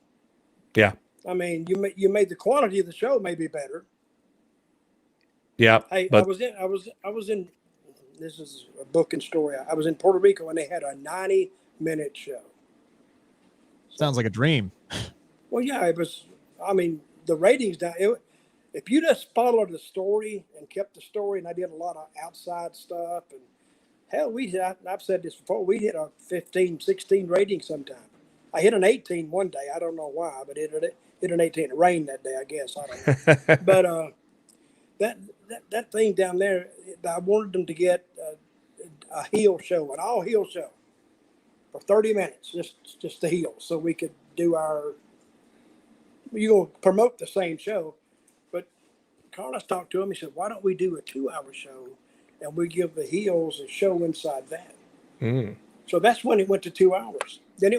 Yeah, I mean, you made the quality of the show maybe better. Yeah, hey, I was in. This is a booking story. I was in Puerto Rico and they had a 90-minute show. Sounds like a dream. Well, yeah, it was. I mean, the ratings down. If you just followed the story and kept the story, and I did a lot of outside stuff, and hell, I've said this before, we hit a 15, 16 rating sometime. I hit an 18 one day. I don't know why, but it hit an 18. It rained that day, I guess. I don't know. But that thing down there, I wanted them to get a heel show, an all-heel show for 30 minutes, just the heels, so we could do our – you're going to promote the same show. Carlos talked to him. He said, why don't we do a 2-hour show and we give the heels a show inside that? So that's when it went to 2 hours. Then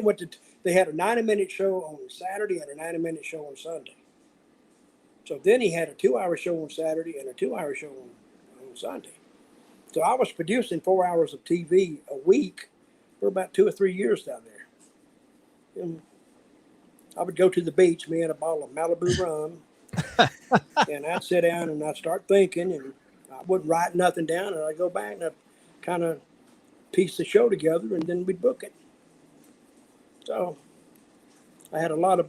they had a 90-minute show on Saturday and a 90-minute show on Sunday. So then he had a 2-hour show on Saturday and a 2-hour show on Sunday. So I was producing 4 hours of TV a week for about 2 or 3 years down there. And I would go to the beach, me and a bottle of Malibu rum. And I'd sit down and I'd start thinking, and I wouldn't write nothing down, and I'd go back and I'd kind of piece the show together, and then we'd book it. So I had a lot of,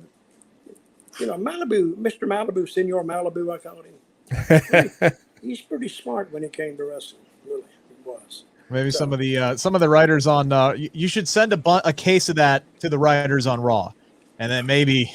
Malibu, Mr. Malibu, Senor Malibu, I called him. He's pretty smart when it came to wrestling, really, he was. Maybe some of the writers on you should send a case of that to the writers on Raw, and then maybe.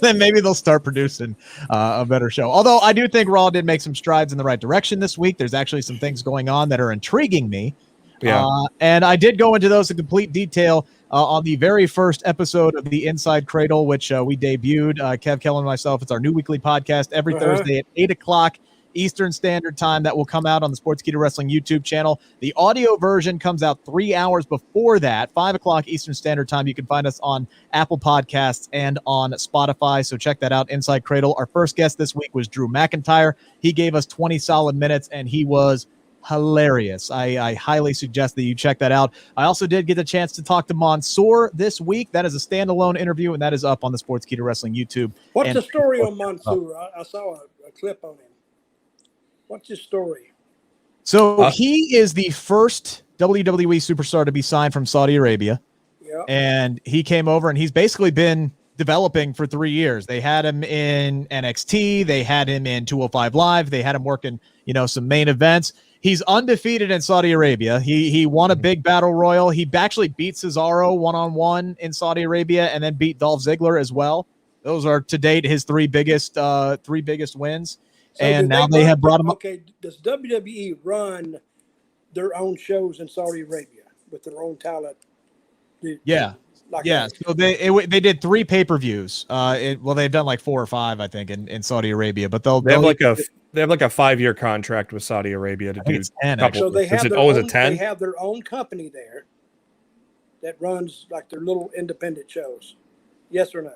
Then maybe they'll start producing a better show. Although I do think Raw did make some strides in the right direction this week. There's actually some things going on that are intriguing me. Yeah. And I did go into those in complete detail on the very first episode of the Inside Cradle, which we debuted. Kev, Kellen, and myself. It's our new weekly podcast every Thursday at 8 o'clock Eastern Standard Time. That will come out on the Sportskeeda Wrestling YouTube channel. The audio version comes out 3 hours before that, 5 o'clock Eastern Standard Time. You can find us on Apple Podcasts and on Spotify, so check that out, Inside Cradle. Our first guest this week was Drew McIntyre. He gave us 20 solid minutes, and he was hilarious. I highly suggest that you check that out. I also did get a chance to talk to Mansoor this week. That is a standalone interview, and that is up on the Sportskeeda Wrestling YouTube. What's the story on Mansoor? I saw a clip on him. What's his story? So he is the first WWE superstar to be signed from Saudi Arabia. Yeah. And he came over, and he's basically been developing for 3 years. They had him in NXT. They had him in 205 Live. They had him working, some main events. He's undefeated in Saudi Arabia. He won a big battle royal. He actually beat Cesaro one-on-one in Saudi Arabia, and then beat Dolph Ziggler as well. Those are to date his three biggest wins. So and now they have brought him up. Okay, does WWE run their own shows in Saudi Arabia with their own talent? Yeah. So they did 3 pay-per-views. They've done like 4 or 5, I think, in Saudi Arabia. But they have like a 5-year contract with Saudi Arabia to do. It's 10. So they have it 10? They have their own company there that runs like their little independent shows. Yes or no?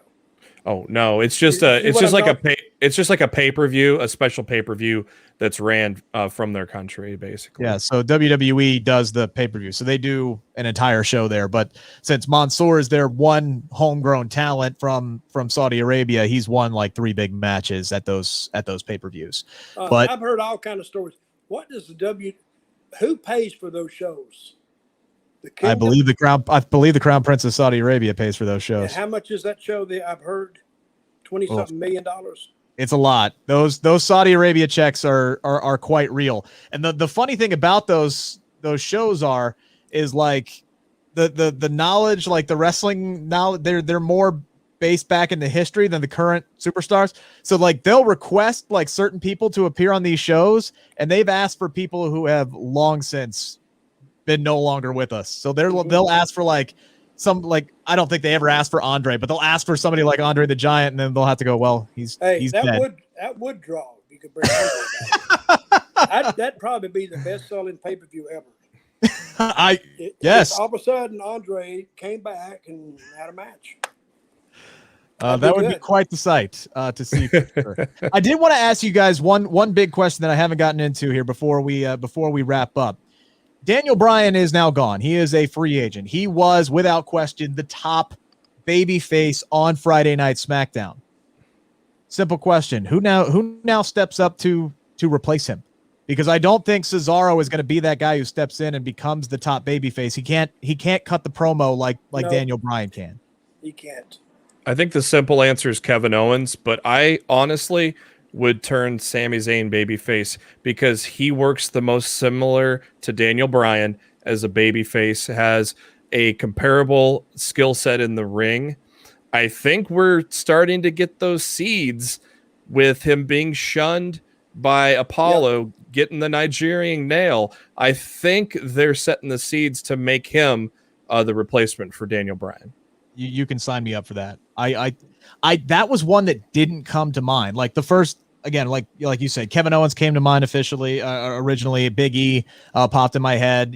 Oh no, it's just like a pay. It's just like a pay-per-view, a special pay-per-view that's ran from their country, basically. Yeah, so WWE does the pay-per-view. So they do an entire show there. But since Mansoor is their one homegrown talent from Saudi Arabia, he's won like 3 big matches at those pay-per-views. But I've heard all kind of stories. What does who pays for those shows? The I Kingdom? believe the Crown Prince of Saudi Arabia pays for those shows. And how much is that show that I've heard? $20-something million. It's a lot. Those Saudi Arabia checks are quite real. And the funny thing about those shows is like the knowledge, like the wrestling knowledge, they're more based back in the history than the current superstars. So like they'll request like certain people to appear on these shows, and they've asked for people who have long since been no longer with us. So they'll ask for like some, like, I don't think they ever asked for Andre, but they'll ask for somebody like Andre the Giant, and then they'll have to go, well, he's dead. That would draw. You could bring Andre back. That'd probably be the best selling pay-per-view ever. Yes. If all of a sudden Andre came back and had a match. That would be quite the sight to see. For sure. I did want to ask you guys one big question that I haven't gotten into here before we wrap up. Daniel Bryan is now gone. He is a free agent. He was, without question, the top babyface on Friday Night SmackDown. Simple question: Who now steps up to replace him? Because I don't think Cesaro is going to be that guy who steps in and becomes the top babyface. He can't cut the promo like no, Daniel Bryan can. He can't. I think the simple answer is Kevin Owens, but I honestly would turn Sami Zayn babyface because he works the most similar to Daniel Bryan as a babyface, has a comparable skill set in the ring. I think we're starting to get those seeds with him being shunned by Apollo, getting the Nigerian nail. I think they're setting the seeds to make him the replacement for Daniel Bryan. You can sign me up for that. I that was one that didn't come to mind. Like the first, again, like you said, Kevin Owens came to mind originally. Big E popped in my head.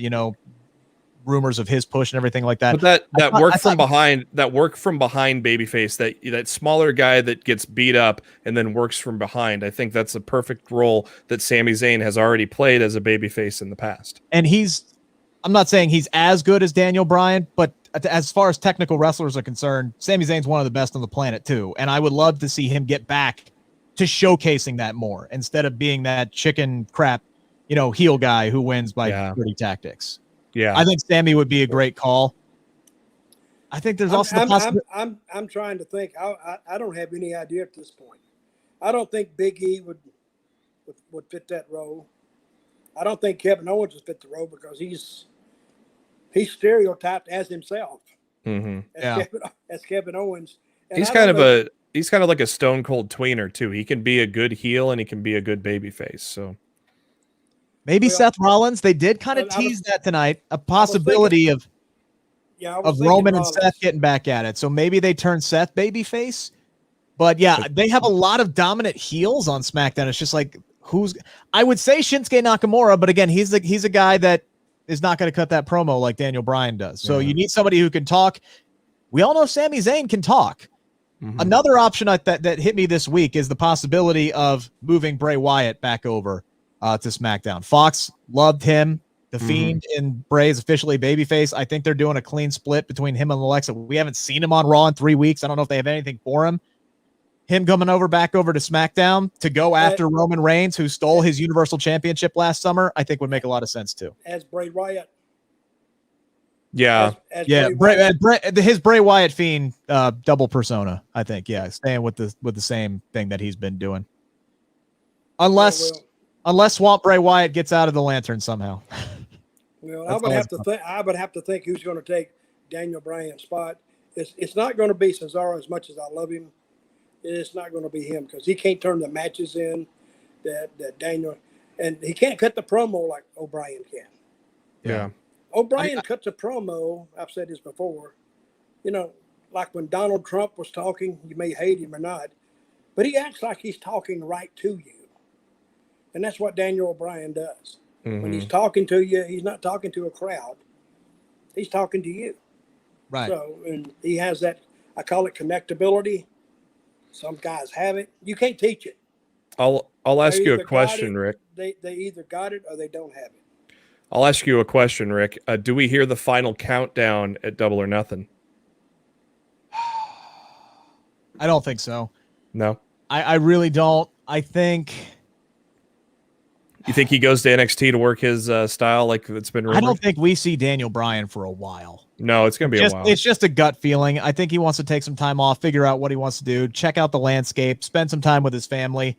Rumors of his push and everything like that. But that work from behind babyface, that smaller guy that gets beat up and then works from behind. I think that's a perfect role that Sami Zayn has already played as a babyface in the past. And I'm not saying he's as good as Daniel Bryan, but as far as technical wrestlers are concerned, Sami Zayn's one of the best on the planet too. And I would love to see him get back to showcasing that more instead of being that chicken crap, heel guy who wins by dirty tactics. Yeah, I think Sami would be a great call. I think there's also the possibility. I'm trying to think. I don't have any idea at this point. I don't think Big E would fit that role. I don't think Kevin Owens would fit the role because he's stereotyped as himself. Mm-hmm. As Kevin Owens. And he's kind of like a stone cold tweener too. He can be a good heel and he can be a good babyface. So. Maybe Seth Rollins. They did kind of tease that tonight, a possibility of Roman and Seth getting back at it. So maybe they turn Seth babyface. But yeah, they have a lot of dominant heels on SmackDown. It's just like I would say Shinsuke Nakamura, but again, he's a guy that is not going to cut that promo like Daniel Bryan does. So you need somebody who can talk. We all know Sami Zayn can talk. Mm-hmm. Another option that hit me this week is the possibility of moving Bray Wyatt back over to SmackDown. Fox loved him. The Fiend and Bray is officially babyface. I think they're doing a clean split between him and Alexa. We haven't seen him on Raw in 3 weeks. I don't know if they have anything for him. Him coming back over to SmackDown to go after Roman Reigns, who stole his Universal Championship last summer, I think would make a lot of sense too. As Bray Wyatt. Yeah. His Bray Wyatt Fiend double persona, I think. Yeah, staying with the same thing that he's been doing. Unless Swamp Bray Wyatt gets out of the lantern somehow. Well, I would have to think who's going to take Daniel Bryan's spot. It's not going to be Cesaro as much as I love him. It's not going to be him because he can't turn the matches in that Daniel, and he can't cut the promo like O'Brien can. Yeah. O'Brien cuts a promo. I've said this before. Like when Donald Trump was talking, you may hate him or not, but he acts like he's talking right to you. And that's what Daniel O'Brien does. Mm-hmm. When he's talking to you, he's not talking to a crowd. He's talking to you. Right. So, and he has that, I call it connectability. Some guys have it. You can't teach it. I'll ask They you a either got question, it- Rick. They either got it or they don't have it. I'll ask you a question, Rick. Do we hear the final countdown at Double or Nothing? I don't think so. No. I really don't. I think You think he goes to NXT to work his style like it's been rumored? I don't think we see Daniel Bryan for a while. No, it's going to be a while. It's just a gut feeling. I think he wants to take some time off, figure out what he wants to do, check out the landscape, spend some time with his family.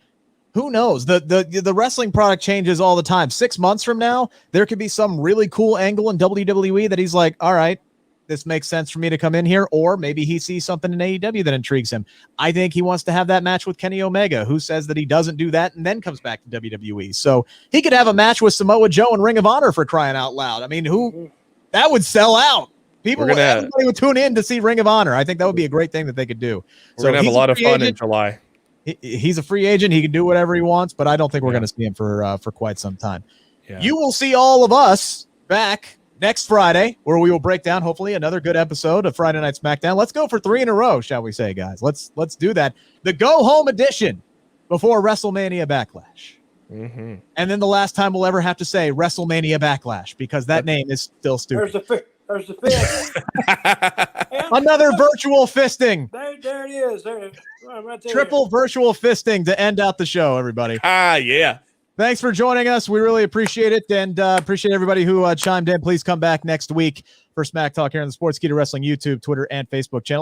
Who knows? The wrestling product changes all the time. 6 months from now, there could be some really cool angle in WWE that he's like, all right, this makes sense for me to come in here. Or maybe he sees something in AEW that intrigues him. I think he wants to have that match with Kenny Omega, who says that he doesn't do that and then comes back to WWE. So he could have a match with Samoa Joe and Ring of Honor, for crying out loud. I mean, that would sell out. Everybody would tune in to see Ring of Honor. I think that would be a great thing that they could do. We're going to have a lot of fun in July. He's a free agent. He can do whatever he wants, but I don't think we're going to see him for quite some time. Yeah. You will see all of us back next Friday, where we will break down, hopefully, another good episode of Friday Night SmackDown. Let's go for 3 in a row, shall we say, guys? Let's do that. The go-home edition before WrestleMania Backlash. Mm-hmm. And then the last time we'll ever have to say WrestleMania Backlash, because that name is still stupid. There's the fist. Another virtual fisting. There it is. Right there. Triple virtual fisting to end out the show, everybody. Yeah. Thanks for joining us. We really appreciate it, and appreciate everybody who chimed in. Please come back next week for Smack Talk here on the Sportskeeda Wrestling YouTube, Twitter, and Facebook channel.